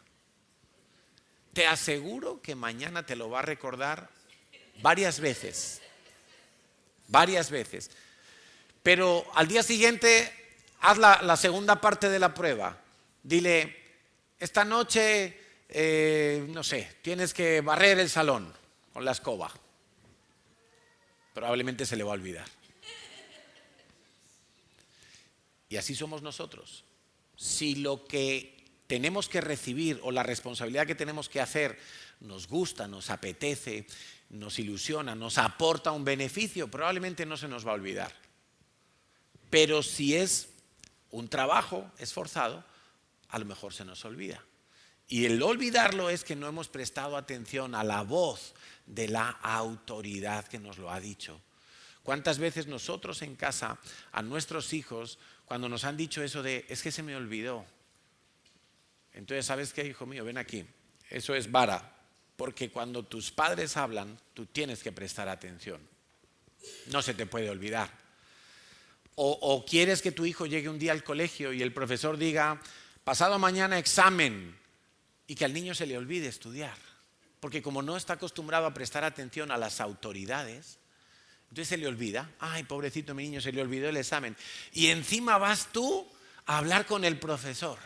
Te aseguro que mañana te lo va a recordar varias veces. varias veces. Pero al día siguiente, haz la segunda parte de la prueba. Dile, esta noche, no sé, tienes que barrer el salón con la escoba. Probablemente se le va a olvidar. Y así somos nosotros. Si lo que tenemos que recibir o la responsabilidad que tenemos que hacer nos gusta, nos apetece, nos ilusiona, nos aporta un beneficio, probablemente no se nos va a olvidar. Pero si es un trabajo esforzado, a lo mejor se nos olvida. Y el olvidarlo es que no hemos prestado atención a la voz de la autoridad que nos lo ha dicho. ¿Cuántas veces nosotros en casa, a nuestros hijos, cuando nos han dicho eso de, es que se me olvidó? Entonces, ¿sabes qué, hijo mío? Ven aquí. Eso es vara. Porque cuando tus padres hablan, tú tienes que prestar atención. No se te puede olvidar. O quieres que tu hijo llegue un día al colegio y el profesor diga, pasado mañana examen, y que al niño se le olvide estudiar. Porque como no está acostumbrado a prestar atención a las autoridades, entonces se le olvida. Ay, pobrecito mi niño, se le olvidó el examen. Y encima vas tú a hablar con el profesor.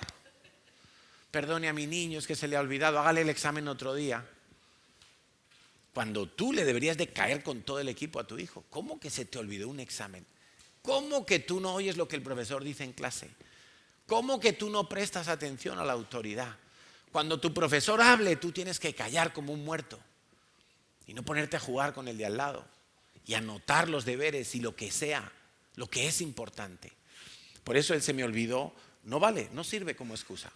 Perdone a mi niño, es que se le ha olvidado, hágale el examen otro día. Cuando tú le deberías de caer con todo el equipo a tu hijo. ¿Cómo que se te olvidó un examen? ¿Cómo que tú no oyes lo que el profesor dice en clase? ¿Cómo que tú no prestas atención a la autoridad? Cuando tu profesor hable, tú tienes que callar como un muerto y no ponerte a jugar con el de al lado y anotar los deberes y lo que sea, lo que es importante. Por eso el se me olvidó no vale, no sirve como excusa.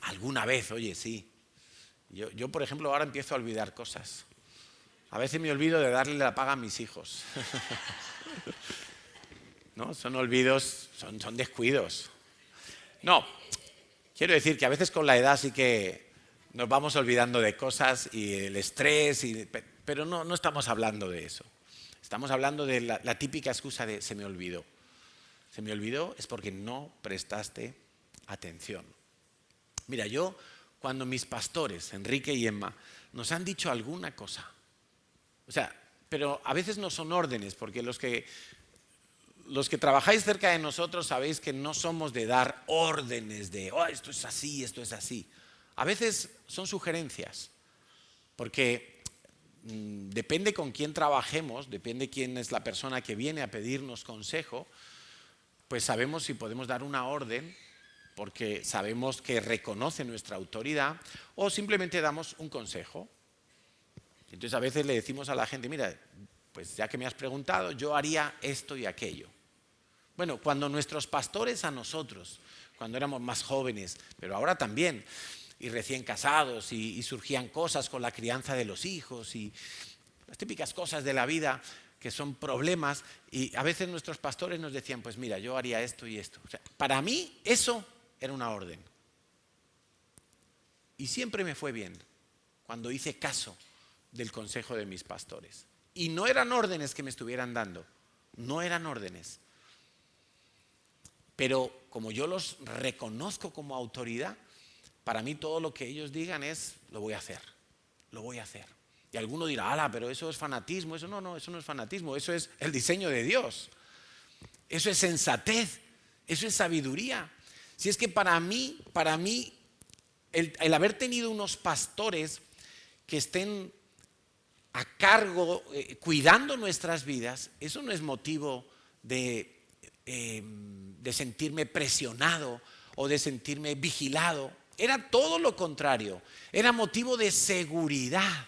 Alguna vez, oye, sí. Yo, por ejemplo, ahora empiezo a olvidar cosas. A veces me olvido de darle la paga a mis hijos. ¿No? Son olvidos, son descuidos. No, quiero decir que a veces con la edad sí que nos vamos olvidando de cosas y el estrés, pero no estamos hablando de eso. Estamos hablando de la típica excusa de se me olvidó. Se me olvidó es porque no prestaste atención. Mira, cuando mis pastores, Enrique y Emma, nos han dicho alguna cosa, o sea, pero a veces no son órdenes, porque los que trabajáis cerca de nosotros sabéis que no somos de dar órdenes de, oh, esto es así, esto es así. A veces son sugerencias, porque depende con quién trabajemos, depende quién es la persona que viene a pedirnos consejo, pues sabemos si podemos dar una orden porque sabemos que reconoce nuestra autoridad o simplemente damos un consejo. Entonces a veces le decimos a la gente, mira, pues ya que me has preguntado, yo haría esto y aquello. Bueno, cuando nuestros pastores a nosotros, cuando éramos más jóvenes, pero ahora también, y recién casados, y surgían cosas con la crianza de los hijos, y las típicas cosas de la vida que son problemas, y a veces nuestros pastores nos decían, pues mira, yo haría esto y esto. O sea, para mí eso era una orden. Y siempre me fue bien cuando hice caso del consejo de mis pastores. Y no eran órdenes que me estuvieran dando, no eran órdenes. Pero como yo los reconozco como autoridad, para mí todo lo que ellos digan es, lo voy a hacer, lo voy a hacer. Y alguno dirá, ala, pero eso es fanatismo. Eso no es fanatismo, eso es el diseño de Dios. Eso es sensatez, eso es sabiduría. Si es que para mí, el haber tenido unos pastores que estén a cargo, cuidando nuestras vidas, eso no es motivo de sentirme presionado o de sentirme vigilado. Era todo lo contrario, era motivo de seguridad.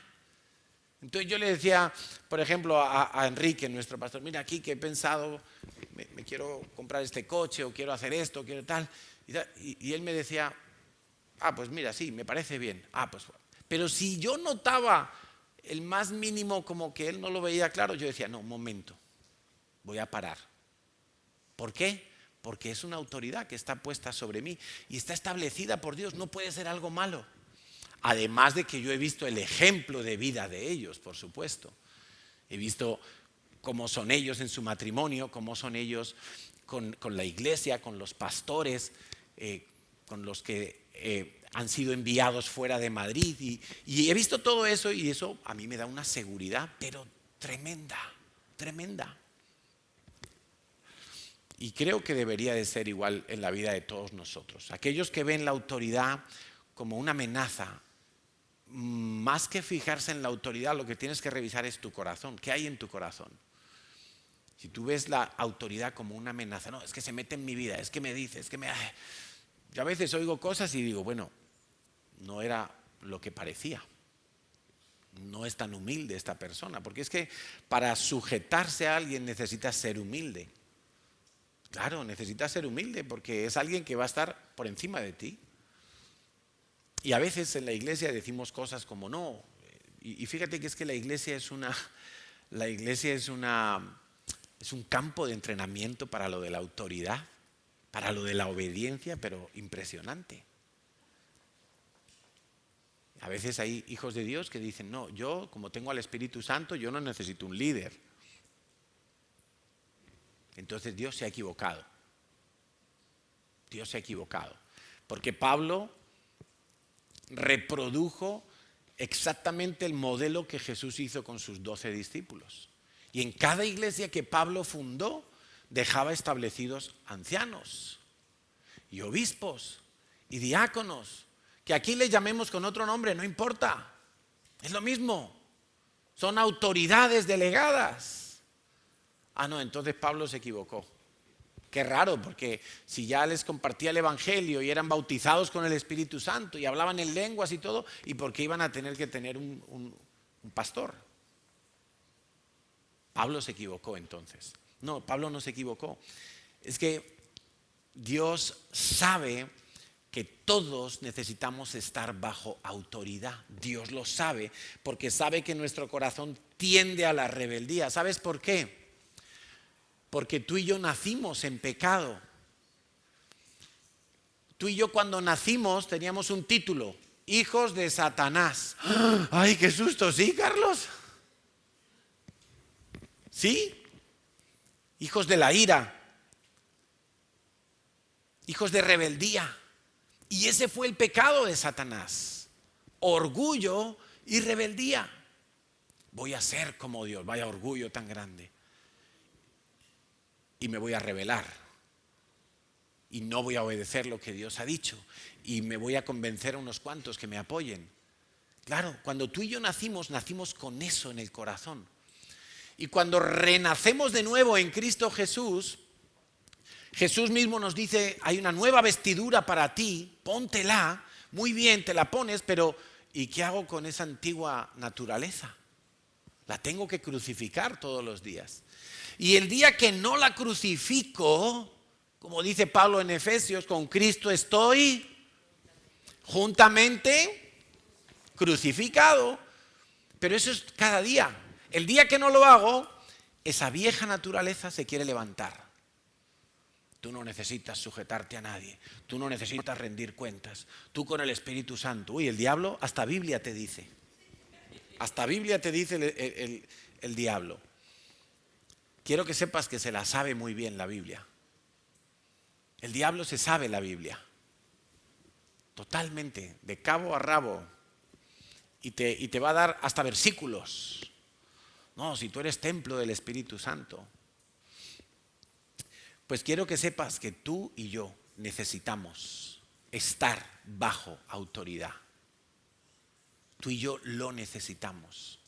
Entonces yo le decía, por ejemplo, a Enrique, nuestro pastor, mira aquí que he pensado, me quiero comprar este coche o quiero hacer esto, quiero tal. Y él me decía, pues mira, sí, me parece bien. Pues. Pero si yo notaba el más mínimo como que él no lo veía claro, yo decía, no, un momento, voy a parar. ¿Por qué? Porque es una autoridad que está puesta sobre mí y está establecida por Dios, no puede ser algo malo. Además de que yo he visto el ejemplo de vida de ellos, por supuesto. He visto cómo son ellos en su matrimonio, cómo son ellos con la iglesia, con los pastores, con los que han sido enviados fuera de Madrid. Y he visto todo eso y eso a mí me da una seguridad, pero tremenda, tremenda. Y creo que debería de ser igual en la vida de todos nosotros. Aquellos que ven la autoridad como una amenaza, más que fijarse en la autoridad, lo que tienes que revisar es tu corazón. ¿Qué hay en tu corazón? Si tú ves la autoridad como una amenaza, no, es que se mete en mi vida, es que me dice, es que me... Yo a veces oigo cosas y digo, bueno, no era lo que parecía. No es tan humilde esta persona, porque es que para sujetarse a alguien necesitas ser humilde. Claro, necesitas ser humilde porque es alguien que va a estar por encima de ti. Y a veces en la iglesia decimos cosas como no. Y fíjate que es que la iglesia es un campo de entrenamiento para lo de la autoridad, para lo de la obediencia, pero impresionante. A veces hay hijos de Dios que dicen, no, yo como tengo al Espíritu Santo, yo no necesito un líder. Entonces Dios se ha equivocado. Dios se ha equivocado. Porque Pablo reprodujo exactamente el modelo que Jesús hizo con sus 12 discípulos. Y en cada iglesia que Pablo fundó, dejaba establecidos ancianos y obispos y diáconos, que aquí le llamemos con otro nombre, no importa, es lo mismo, son autoridades delegadas. Ah, no, entonces Pablo se equivocó. Qué raro, porque si ya les compartía el Evangelio y eran bautizados con el Espíritu Santo y hablaban en lenguas y todo, ¿y por qué iban a tener que tener un pastor? Pablo se equivocó entonces. No, Pablo no se equivocó. Es que Dios sabe que todos necesitamos estar bajo autoridad. Dios lo sabe porque sabe que nuestro corazón tiende a la rebeldía. ¿Sabes por qué? Porque tú y yo nacimos en pecado. Tú y yo cuando nacimos teníamos un título, hijos de Satanás. ¡Ay, qué susto! ¿Sí, Carlos? ¿Sí? Hijos de la ira. Hijos de rebeldía. Y ese fue el pecado de Satanás. Orgullo y rebeldía. Voy a ser como Dios, vaya orgullo tan grande. Y me voy a rebelar. Y no voy a obedecer lo que Dios ha dicho. Y me voy a convencer a unos cuantos que me apoyen. Claro, cuando tú y yo nacimos con eso en el corazón. Y cuando renacemos de nuevo en Cristo Jesús, Jesús mismo nos dice, hay una nueva vestidura para ti, póntela, muy bien, te la pones, pero ¿y qué hago con esa antigua naturaleza? La tengo que crucificar todos los días. Y el día que no la crucifico, como dice Pablo en Efesios, con Cristo estoy juntamente crucificado. Pero eso es cada día. El día que no lo hago, esa vieja naturaleza se quiere levantar. Tú no necesitas sujetarte a nadie. Tú no necesitas rendir cuentas. Tú con el Espíritu Santo. Uy, el diablo, hasta Biblia te dice. Hasta Biblia te dice el diablo. Quiero que sepas que se la sabe muy bien la Biblia. El diablo se sabe la Biblia. Totalmente, de cabo a rabo. Y te va a dar hasta versículos. No, si tú eres templo del Espíritu Santo. Pues quiero que sepas que tú y yo necesitamos estar bajo autoridad. Tú y yo lo necesitamos.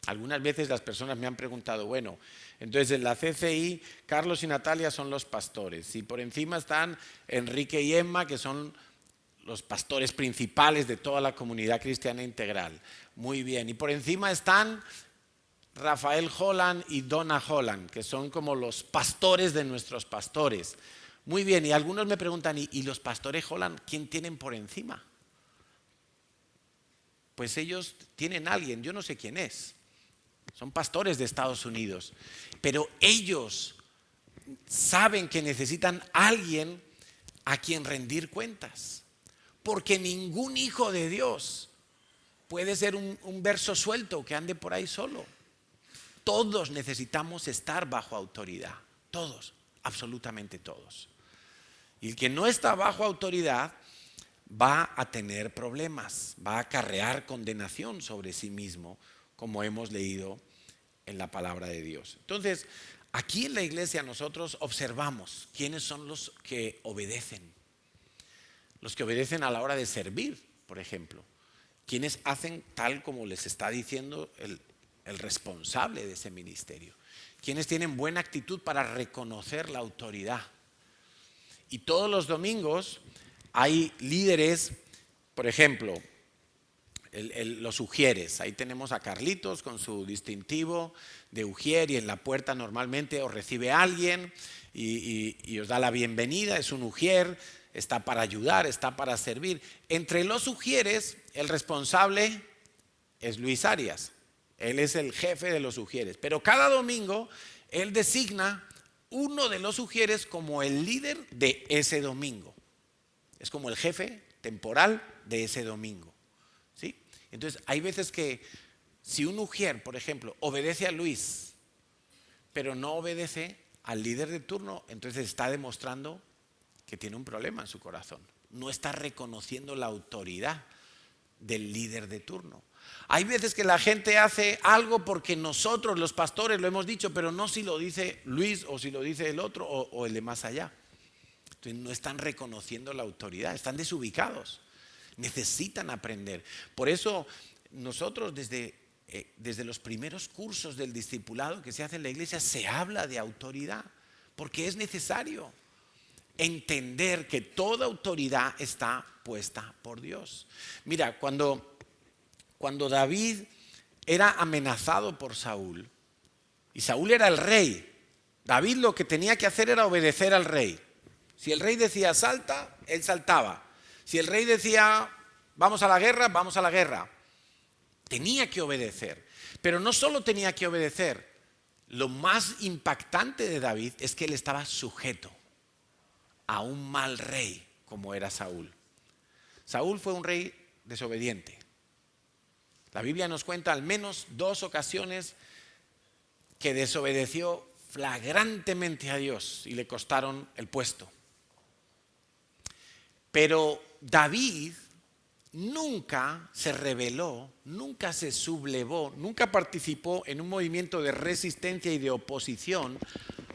Algunas veces las personas me han preguntado, bueno, entonces en la CCI, Carlos y Natalia son los pastores. Y por encima están Enrique y Emma, que son los pastores principales de toda la comunidad cristiana integral. Muy bien. Y por encima están Rafael Holland y Donna Holland, que son como los pastores de nuestros pastores. Muy bien, y algunos me preguntan, ¿y los pastores Holland quién tienen por encima? Pues ellos tienen a alguien, yo no sé quién es. Son pastores de Estados Unidos. Pero ellos saben que necesitan a alguien a quien rendir cuentas. Porque ningún hijo de Dios puede ser un verso suelto que ande por ahí solo. Todos necesitamos estar bajo autoridad. Todos, absolutamente todos. Y el que no está bajo autoridad va a tener problemas, va a acarrear condenación sobre sí mismo, como hemos leído en la palabra de Dios. Entonces, Aquí en la iglesia nosotros observamos quiénes son los que obedecen. Los que obedecen a la hora de servir, por ejemplo. Quienes hacen tal como les está diciendo el responsable de ese ministerio. Quienes tienen buena actitud para reconocer la autoridad. Y todos los domingos hay líderes, por ejemplo, los ujieres. Ahí tenemos a Carlitos con su distintivo de ujier y en la puerta normalmente os recibe alguien y os da la bienvenida. Es un ujier, está para ayudar, está para servir. Entre los ujieres, el responsable es Luis Arias. Él es el jefe de los ujieres. Pero cada domingo él designa uno de los ujieres como el líder de ese domingo. Es como el jefe temporal de ese domingo. ¿Sí? Entonces, hay veces que si un ujier, por ejemplo, obedece a Luis, pero no obedece al líder de turno, entonces está demostrando que tiene un problema en su corazón. No está reconociendo la autoridad del líder de turno. Hay veces que la gente hace algo porque nosotros, los pastores, lo hemos dicho, pero no si lo dice Luis o si lo dice el otro o el de más allá. Entonces no están reconociendo la autoridad, están desubicados. Necesitan aprender. Por eso nosotros desde los primeros cursos del discipulado que se hace en la iglesia se habla de autoridad, porque es necesario entender que toda autoridad está puesta por Dios. Mira, cuando David era amenazado por Saúl, y Saúl era el rey, David lo que tenía que hacer era obedecer al rey. Si el rey decía salta, él saltaba. Si el rey decía vamos a la guerra, vamos a la guerra. Tenía que obedecer. Pero no solo tenía que obedecer, lo más impactante de David es que él estaba sujeto a un mal rey como era Saúl. Saúl fue un rey desobediente. La Biblia nos cuenta al menos 2 ocasiones que desobedeció flagrantemente a Dios y le costaron el puesto. Pero David nunca se rebeló, nunca se sublevó, nunca participó en un movimiento de resistencia y de oposición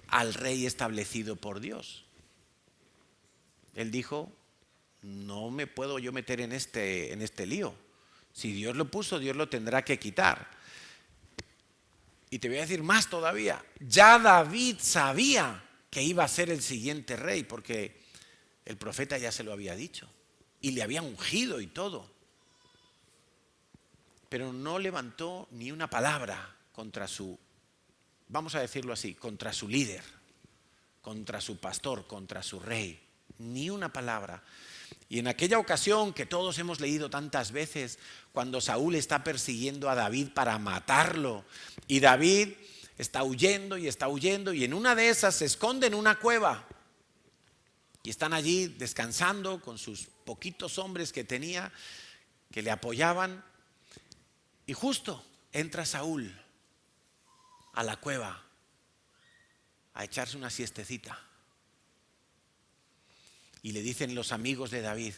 al rey establecido por Dios. Él dijo, no me puedo yo meter en este lío. Si Dios lo puso, Dios lo tendrá que quitar. Y te voy a decir más todavía. Ya David sabía que iba a ser el siguiente rey, porque el profeta ya se lo había dicho. Y le había ungido y todo. Pero no levantó ni una palabra contra su, vamos a decirlo así, contra su líder, contra su pastor, contra su rey. Ni una palabra. Y en aquella ocasión que todos hemos leído tantas veces, cuando Saúl está persiguiendo a David para matarlo, y David está huyendo y en una de esas se esconde en una cueva. Y están allí descansando con sus poquitos hombres que tenía, que le apoyaban. Y justo entra Saúl a la cueva a echarse una siestecita. Y le dicen los amigos de David,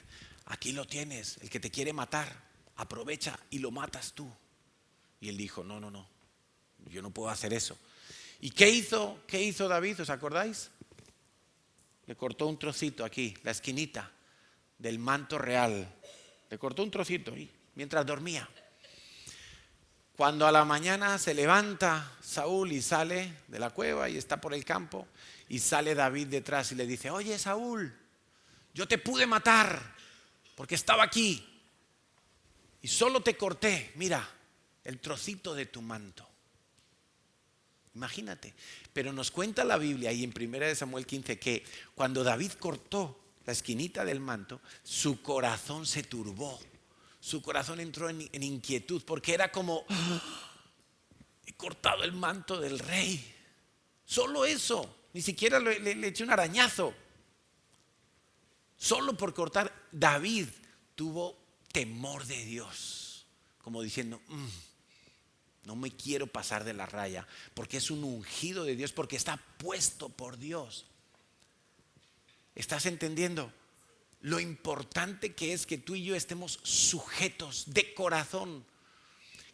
aquí lo tienes, el que te quiere matar, aprovecha y lo matas tú. Y él dijo, no, yo no puedo hacer eso. ¿Y qué hizo David? ¿Os acordáis? Le cortó un trocito aquí, la esquinita del manto real. Le cortó un trocito ahí, mientras dormía. Cuando a la mañana se levanta Saúl y sale de la cueva y está por el campo, y sale David detrás y le dice, oye Saúl, yo te pude matar porque estaba aquí y solo te corté, mira, el trocito de tu manto. Imagínate, pero nos cuenta la Biblia ahí en 1 Samuel 15 que cuando David cortó la esquinita del manto, su corazón se turbó, su corazón entró en inquietud porque era como, he cortado el manto del rey, solo eso, ni siquiera le eché un arañazo. Solo por cortar, David tuvo temor de Dios, como diciendo, no me quiero pasar de la raya, porque es un ungido de Dios, porque está puesto por Dios. ¿Estás entendiendo lo importante que es que tú y yo estemos sujetos de corazón?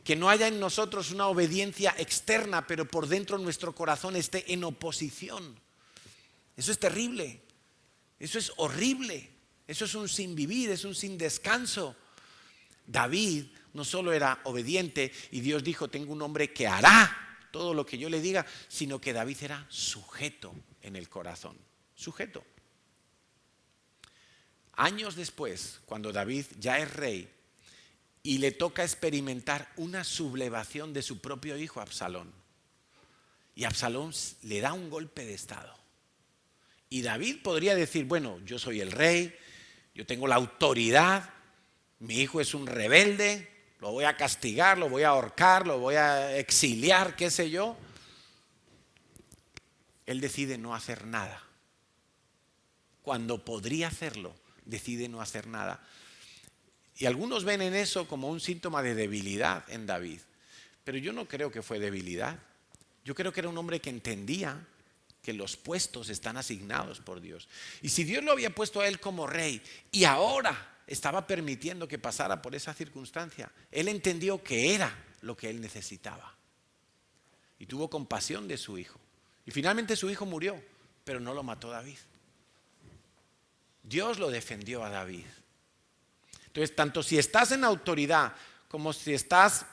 Que no haya en nosotros una obediencia externa, pero por dentro nuestro corazón esté en oposición. Eso es terrible, eso es horrible, eso es un sin vivir, es un sin descanso. David no solo era obediente y Dios dijo, tengo un hombre que hará todo lo que yo le diga, sino que David era sujeto en el corazón, sujeto. Años después, cuando David ya es rey y le toca experimentar una sublevación de su propio hijo Absalón, y Absalón le da un golpe de estado. Y David podría decir, bueno, yo soy el rey, yo tengo la autoridad, mi hijo es un rebelde, lo voy a castigar, lo voy a ahorcar, lo voy a exiliar, qué sé yo. Él decide no hacer nada. Cuando podría hacerlo, decide no hacer nada. Y algunos ven en eso como un síntoma de debilidad en David. Pero yo no creo que fue debilidad. Yo creo que era un hombre que entendía que los puestos están asignados por Dios. Y si Dios lo había puesto a él como rey y ahora estaba permitiendo que pasara por esa circunstancia, él entendió que era lo que él necesitaba. Y tuvo compasión de su hijo. Y finalmente su hijo murió, pero no lo mató David. Dios lo defendió a David. Entonces, tanto si estás en autoridad como si estás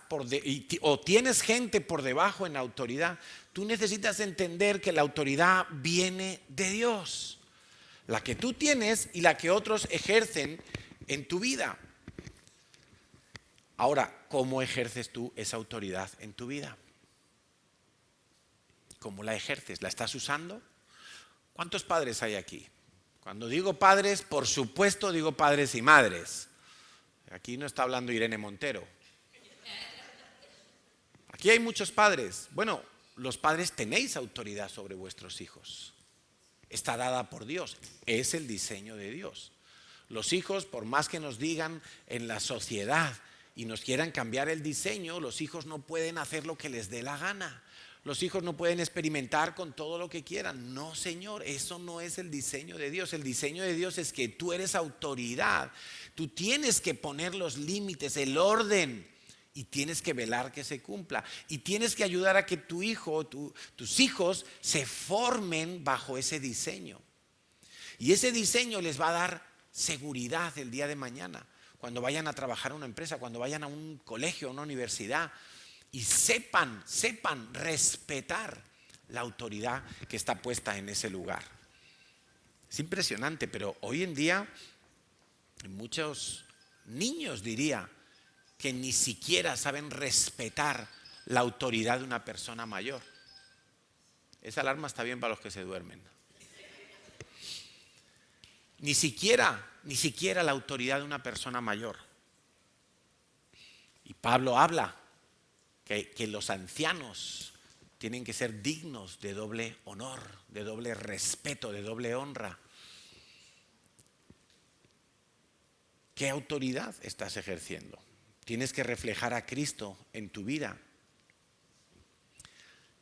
o tienes gente por debajo en autoridad, tú necesitas entender que la autoridad viene de Dios. La que tú tienes y la que otros ejercen en tu vida. Ahora, ¿cómo ejerces tú esa autoridad en tu vida? ¿Cómo la ejerces? ¿La estás usando? ¿Cuántos padres hay aquí? Cuando digo padres, por supuesto digo padres y madres. Aquí no está hablando Irene Montero. Aquí hay muchos padres. Bueno, los padres tenéis autoridad sobre vuestros hijos. Está dada por Dios. Es el diseño de Dios. Los hijos, por más que nos digan en la sociedad y nos quieran cambiar el diseño, los hijos no pueden hacer lo que les dé la gana. Los hijos no pueden experimentar con todo lo que quieran. No, Señor, eso no es el diseño de Dios. El diseño de Dios es que tú eres autoridad. Tú tienes que poner los límites, el orden, y tienes que velar que se cumpla. Y tienes que ayudar a que tu hijo, tus hijos se formen bajo ese diseño. Y ese diseño les va a dar seguridad el día de mañana, cuando vayan a trabajar a una empresa, cuando vayan a un colegio, a una universidad. Y sepan respetar la autoridad que está puesta en ese lugar. Es impresionante, pero hoy en día muchos niños, diría, que ni siquiera saben respetar la autoridad de una persona mayor. Esa alarma está bien para los que se duermen. Ni siquiera la autoridad de una persona mayor. Y Pablo habla que los ancianos tienen que ser dignos de doble honor, de doble respeto, de doble honra. ¿Qué autoridad estás ejerciendo? Tienes que reflejar a Cristo en tu vida.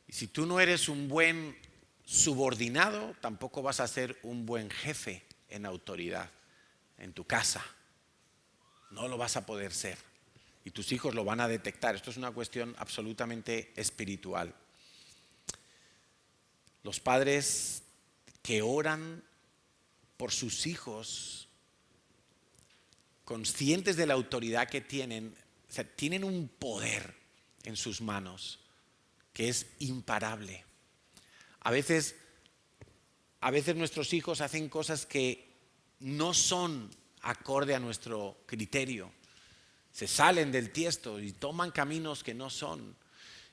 Y si tú no eres un buen subordinado, tampoco vas a ser un buen jefe en autoridad en tu casa. No lo vas a poder ser. Y tus hijos lo van a detectar. Esto es una cuestión absolutamente espiritual. Los padres que oran por sus hijos, conscientes de la autoridad que tienen, o sea, tienen un poder en sus manos que es imparable. A veces nuestros hijos hacen cosas que no son acorde a nuestro criterio. Se salen del tiesto y toman caminos que no son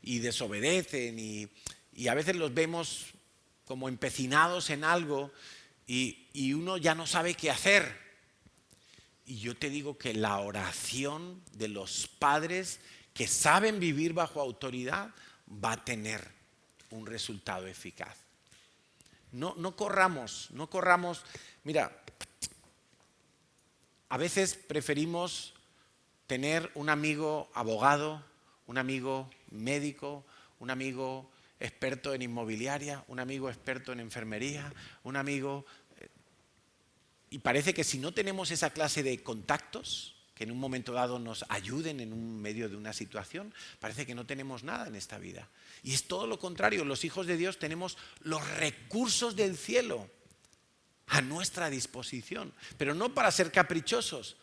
y desobedecen y a veces los vemos como empecinados en algo y uno ya no sabe qué hacer. Y yo te digo que la oración de los padres que saben vivir bajo autoridad va a tener un resultado eficaz. No corramos. Mira, a veces preferimos tener un amigo abogado, un amigo médico, un amigo experto en inmobiliaria, un amigo experto en enfermería, un amigo... Y parece que si no tenemos esa clase de contactos, que en un momento dado nos ayuden en un medio de una situación. Parece que no tenemos nada en esta vida. Y es todo lo contrario, los hijos de Dios tenemos los recursos del cielo a nuestra disposición, pero no para ser caprichosos,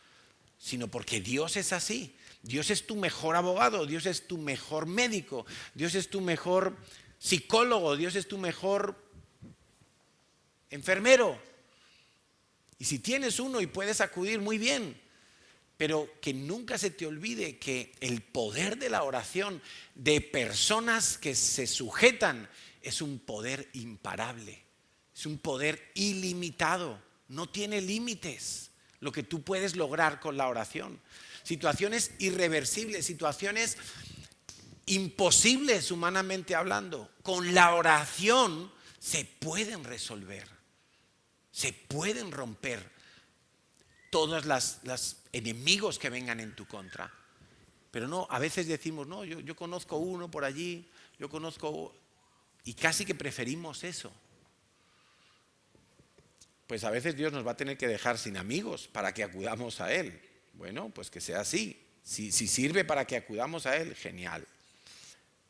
sino porque Dios es así. Dios es tu mejor abogado, Dios es tu mejor médico, Dios es tu mejor psicólogo, Dios es tu mejor enfermero. Y si tienes uno y puedes acudir, muy bien, pero que nunca se te olvide que el poder de la oración de personas que se sujetan es un poder imparable, es un poder ilimitado, no tiene límites lo que tú puedes lograr con la oración. Situaciones irreversibles, situaciones imposibles humanamente hablando, con la oración se pueden resolver, se pueden romper todos los enemigos que vengan en tu contra. Pero no, a veces decimos, no, yo conozco uno por allí, yo conozco, y casi que preferimos eso. Pues a veces Dios nos va a tener que dejar sin amigos para que acudamos a Él. Bueno, pues que sea así. Si sirve para que acudamos a Él, genial.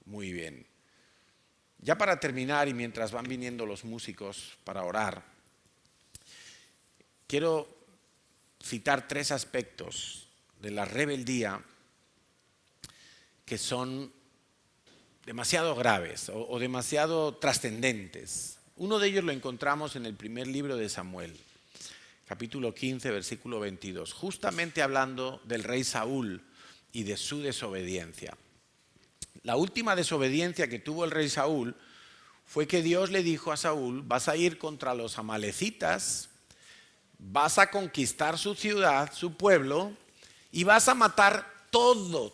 Muy bien. Ya para terminar, y mientras van viniendo los músicos para orar, quiero citar 3 aspectos de la rebeldía que son demasiado graves o demasiado trascendentes. Uno de ellos lo encontramos en el primer libro de Samuel, capítulo 15, versículo 22, justamente hablando del rey Saúl y de su desobediencia. La última desobediencia que tuvo el rey Saúl fue que Dios le dijo a Saúl: vas a ir contra los amalecitas, vas a conquistar su ciudad, su pueblo, y vas a matar todo,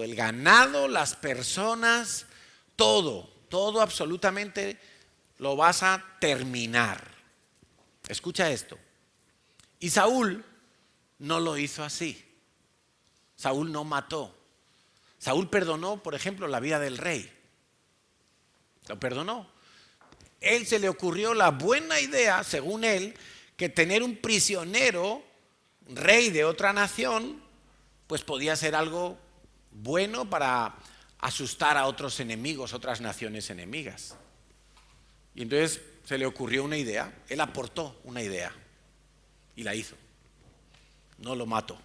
el ganado, las personas, todo absolutamente lo vas a terminar. Escucha esto. Y Saúl no lo hizo así. Saúl no mató. Saúl perdonó, por ejemplo, la vida del rey. Lo perdonó. Él se le ocurrió la buena idea, según él, que tener un prisionero, rey de otra nación, pues podía ser algo bueno para asustar a otros enemigos, otras naciones enemigas. Y entonces se le ocurrió una idea, él aportó una idea y la hizo. No lo mato,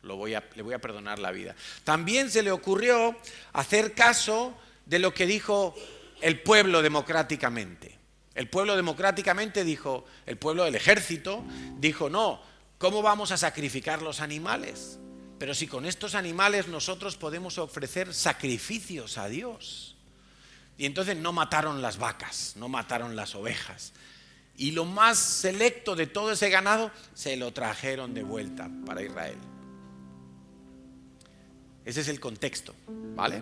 le voy a perdonar la vida. También se le ocurrió hacer caso de lo que dijo el pueblo democráticamente. El pueblo democráticamente dijo, el pueblo del ejército dijo: no, ¿cómo vamos a sacrificar los animales? Pero si con estos animales nosotros podemos ofrecer sacrificios a Dios. Y entonces no mataron las vacas, no mataron las ovejas. Y lo más selecto de todo ese ganado se lo trajeron de vuelta para Israel. Ese es el contexto, ¿vale?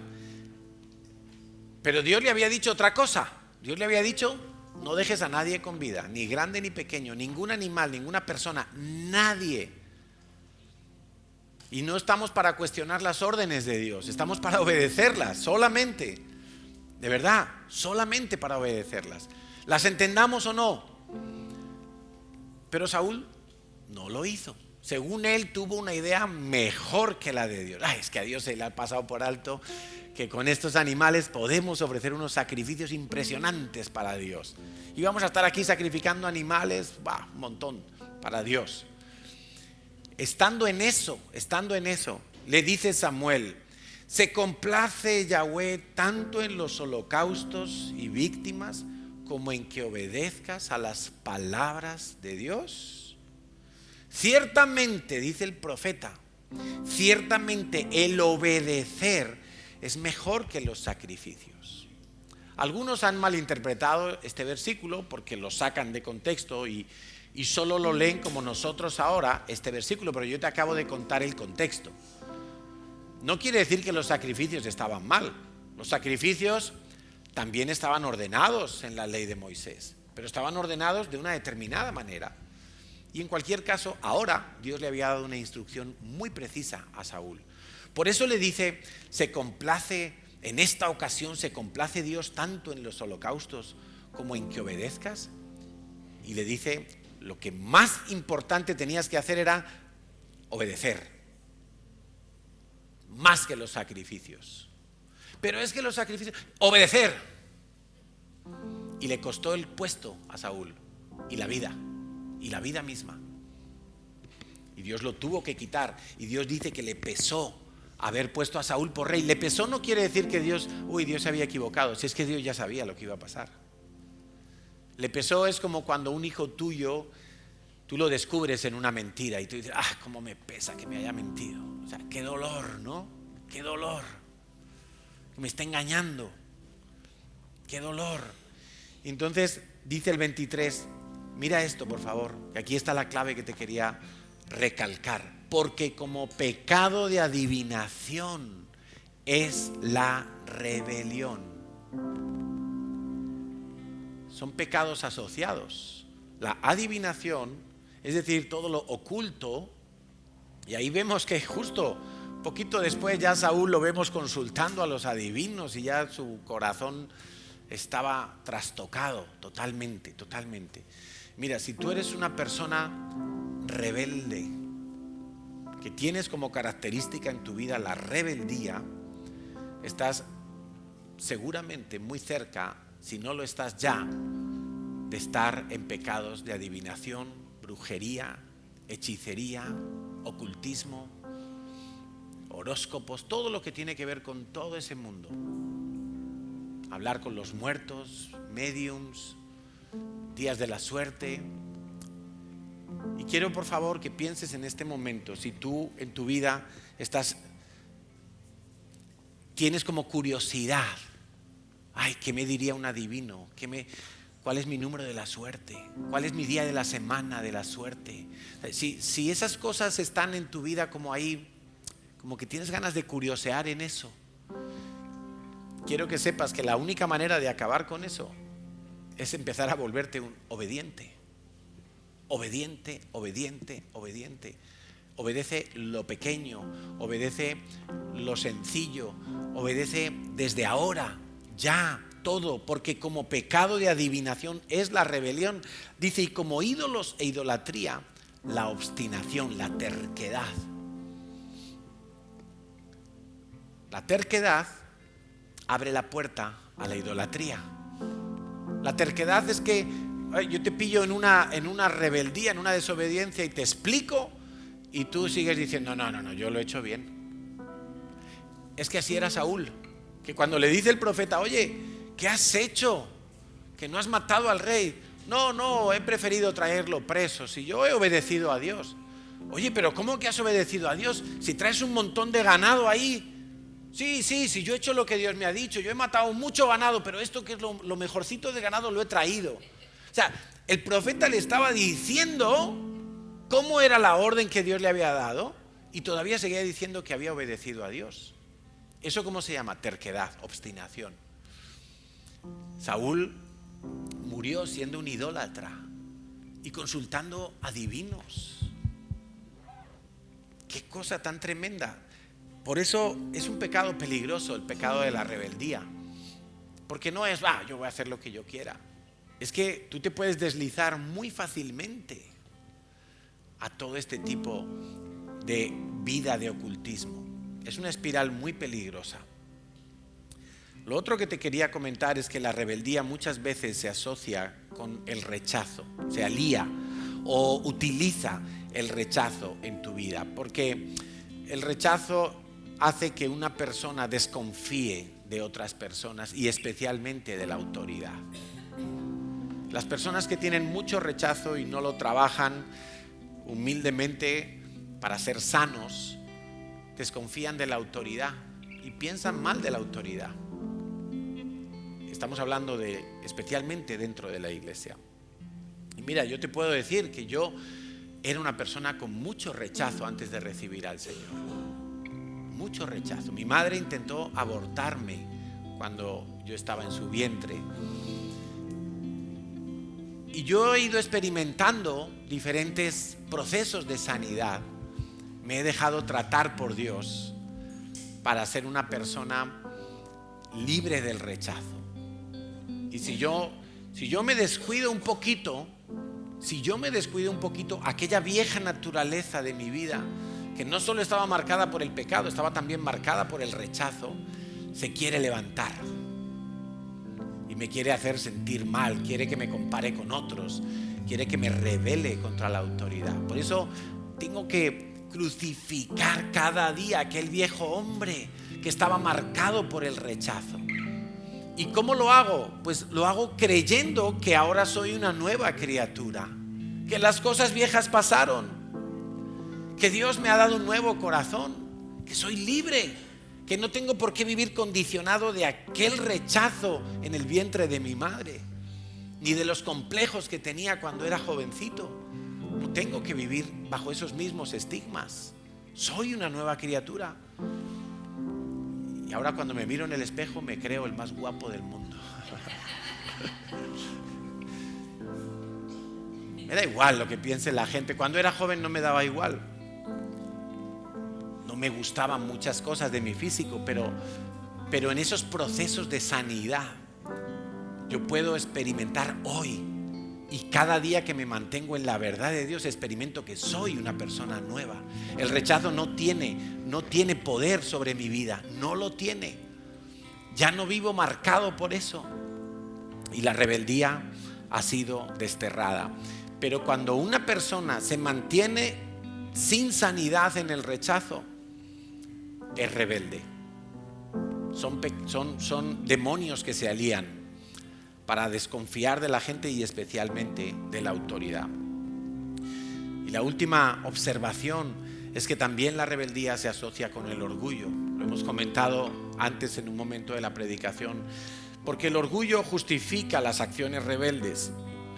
Pero Dios le había dicho otra cosa. Dios le había dicho: no dejes a nadie con vida, ni grande ni pequeño, ningún animal, ninguna persona, nadie. Y no estamos para cuestionar las órdenes de Dios, estamos para obedecerlas solamente. De verdad, solamente para obedecerlas. Las entendamos o no. Pero Saúl no lo hizo. Según él, tuvo una idea mejor que la de Dios. Es que a Dios se le ha pasado por alto que con estos animales podemos ofrecer unos sacrificios impresionantes para Dios. Y vamos a estar aquí sacrificando animales, un montón, para Dios. Estando en eso, le dice Samuel: ¿se complace Yahweh tanto en los holocaustos y víctimas como en que obedezcas a las palabras de Dios? Ciertamente, dice el profeta, ciertamente el obedecer es mejor que los sacrificios. Algunos han malinterpretado este versículo porque lo sacan de contexto y solo lo leen como nosotros ahora este versículo, pero yo te acabo de contar el contexto. No quiere decir que los sacrificios estaban mal. Los sacrificios también estaban ordenados en la ley de Moisés, pero estaban ordenados de una determinada manera. Y en cualquier caso, ahora Dios le había dado una instrucción muy precisa a Saúl. Por eso le dice: en esta ocasión se complace Dios tanto en los holocaustos como en que obedezcas. Y le dice: lo que más importante tenías que hacer era obedecer. más que los sacrificios. Pero es que los sacrificios, obedecer. Y le costó el puesto a Saúl y la vida misma. Y Dios lo tuvo que quitar. Y Dios dice que le pesó haber puesto a Saúl por rey. Le pesó no quiere decir que Dios se había equivocado. Si es que Dios ya sabía lo que iba a pasar. Le pesó es como cuando un hijo tuyo, tú lo descubres en una mentira y tú dices, cómo me pesa que me haya mentido. O sea, qué dolor, ¿no? Qué dolor. Que me está engañando. Qué dolor. Entonces dice el 23, mira esto por favor, que aquí está la clave que te quería recalcar. Porque como pecado de adivinación es la rebelión. Son pecados asociados. La adivinación, es decir, todo lo oculto. Y ahí vemos que justo poquito después ya Saúl lo vemos consultando a los adivinos y ya su corazón estaba trastocado totalmente. Mira, si tú eres una persona rebelde, que tienes como característica en tu vida la rebeldía, estás seguramente muy cerca, si no lo estás ya, de estar en pecados de adivinación, brujería, hechicería, ocultismo, horóscopos, todo lo que tiene que ver con todo ese mundo. Hablar con los muertos, mediums, días de la suerte. Y quiero por favor que pienses en este momento, si tú en tu vida tienes como curiosidad, ¿qué me diría un adivino? ¿Cuál es mi número de la suerte? ¿Cuál es mi día de la semana de la suerte? Si esas cosas están en tu vida como ahí, como que tienes ganas de curiosear en eso, quiero que sepas que la única manera de acabar con eso es empezar a volverte un obediente. Obediente. Obedece lo pequeño, obedece lo sencillo, obedece desde ahora, ya, todo, porque como pecado de adivinación es la rebelión. Dice, y como ídolos e idolatría, la obstinación, la terquedad. La terquedad abre la puerta a la idolatría. La terquedad es que yo te pillo en una rebeldía, en una desobediencia y te explico y tú sigues diciendo, no, yo lo he hecho bien. Es que así era Saúl, que cuando le dice el profeta, oye, ¿qué has hecho? Que no has matado al rey. No, he preferido traerlo preso, si yo he obedecido a Dios. Oye, pero ¿cómo que has obedecido a Dios? Si traes un montón de ganado ahí. Sí, yo he hecho lo que Dios me ha dicho, yo he matado mucho ganado, pero esto que es lo mejorcito de ganado lo he traído. O sea, el profeta le estaba diciendo cómo era la orden que Dios le había dado y todavía seguía diciendo que había obedecido a Dios. ¿Eso cómo se llama? Terquedad, obstinación. Saúl murió siendo un idólatra y consultando adivinos. Qué cosa tan tremenda. Por eso es un pecado peligroso, el pecado de la rebeldía. Porque no es, yo voy a hacer lo que yo quiera. Es que tú te puedes deslizar muy fácilmente a todo este tipo de vida de ocultismo. Es una espiral muy peligrosa. Lo otro que te quería comentar es que la rebeldía muchas veces se asocia con el rechazo, se alía o utiliza el rechazo en tu vida, porque el rechazo hace que una persona desconfíe de otras personas y especialmente de la autoridad. Las personas que tienen mucho rechazo y no lo trabajan humildemente para ser sanos, desconfían de la autoridad y piensan mal de la autoridad. Estamos hablando especialmente dentro de la iglesia. Y mira, yo te puedo decir que yo era una persona con mucho rechazo antes de recibir al Señor. Mucho rechazo. Mi madre intentó abortarme cuando yo estaba en su vientre. Y yo he ido experimentando diferentes procesos de sanidad. Me he dejado tratar por Dios para ser una persona libre del rechazo. Y si yo me descuido un poquito, aquella vieja naturaleza de mi vida que no solo estaba marcada por el pecado, estaba también marcada por el rechazo, se quiere levantar y me quiere hacer sentir mal, quiere que me compare con otros, quiere que me rebele contra la autoridad. Por eso tengo que crucificar cada día aquel viejo hombre que estaba marcado por el rechazo. ¿Y cómo lo hago? Pues lo hago creyendo que ahora soy una nueva criatura, que las cosas viejas pasaron, que Dios me ha dado un nuevo corazón, que soy libre, que no tengo por qué vivir condicionado de aquel rechazo en el vientre de mi madre, ni de los complejos que tenía cuando era jovencito. No tengo que vivir bajo esos mismos estigmas. Soy una nueva criatura. Y ahora cuando me miro en el espejo me creo el más guapo del mundo. Me da igual lo que piense la gente. Cuando era joven no me daba igual. No me gustaban muchas cosas de mi físico, pero en esos procesos de sanidad yo puedo experimentar hoy, y cada día que me mantengo en la verdad de Dios experimento que soy una persona nueva. El rechazo no tiene poder sobre mi vida, no lo tiene. Ya no vivo marcado por eso, y la rebeldía ha sido desterrada. Pero cuando una persona se mantiene sin sanidad en el rechazo, es rebelde. Son demonios que se alían para desconfiar de la gente y especialmente de la autoridad. Y la última observación es que también la rebeldía se asocia con el orgullo. Lo hemos comentado antes en un momento de la predicación, porque el orgullo justifica las acciones rebeldes.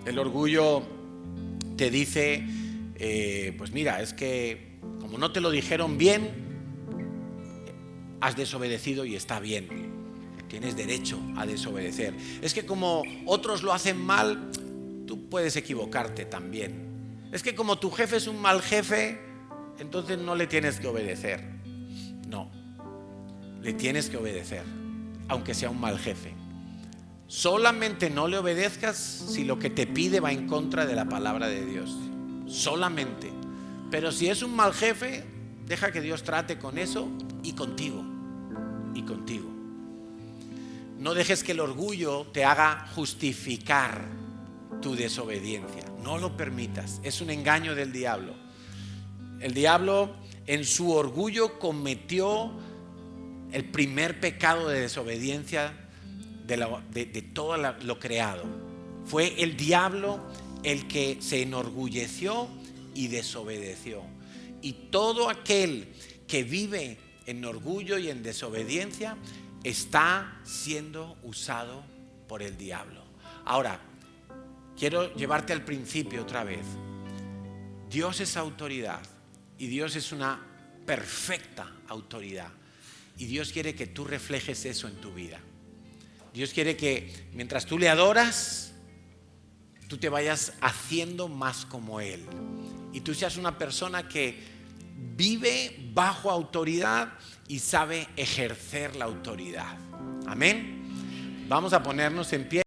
El orgullo te dice, pues mira, es que como no te lo dijeron bien, has desobedecido y está bien. Tienes derecho a desobedecer. Es que como otros lo hacen mal, tú puedes equivocarte también. Es que como tu jefe es un mal jefe, entonces no le tienes que obedecer. No, le tienes que obedecer, aunque sea un mal jefe. Solamente no le obedezcas si lo que te pide va en contra de la palabra de Dios. Solamente. Pero si es un mal jefe, deja que Dios trate con eso y contigo. Y contigo. No dejes que el orgullo te haga justificar tu desobediencia. No lo permitas. Es un engaño del diablo. El diablo en su orgullo cometió el primer pecado de desobediencia de todo lo creado. Fue el diablo el que se enorgulleció y desobedeció. Y todo aquel que vive en orgullo y en desobediencia está siendo usado por el diablo. Ahora, quiero llevarte al principio otra vez. Dios es autoridad y Dios es una perfecta autoridad. Y Dios quiere que tú reflejes eso en tu vida. Dios quiere que mientras tú le adoras, tú te vayas haciendo más como Él. Y tú seas una persona que vive bajo autoridad y sabe ejercer la autoridad. Amén. Vamos a ponernos en pie.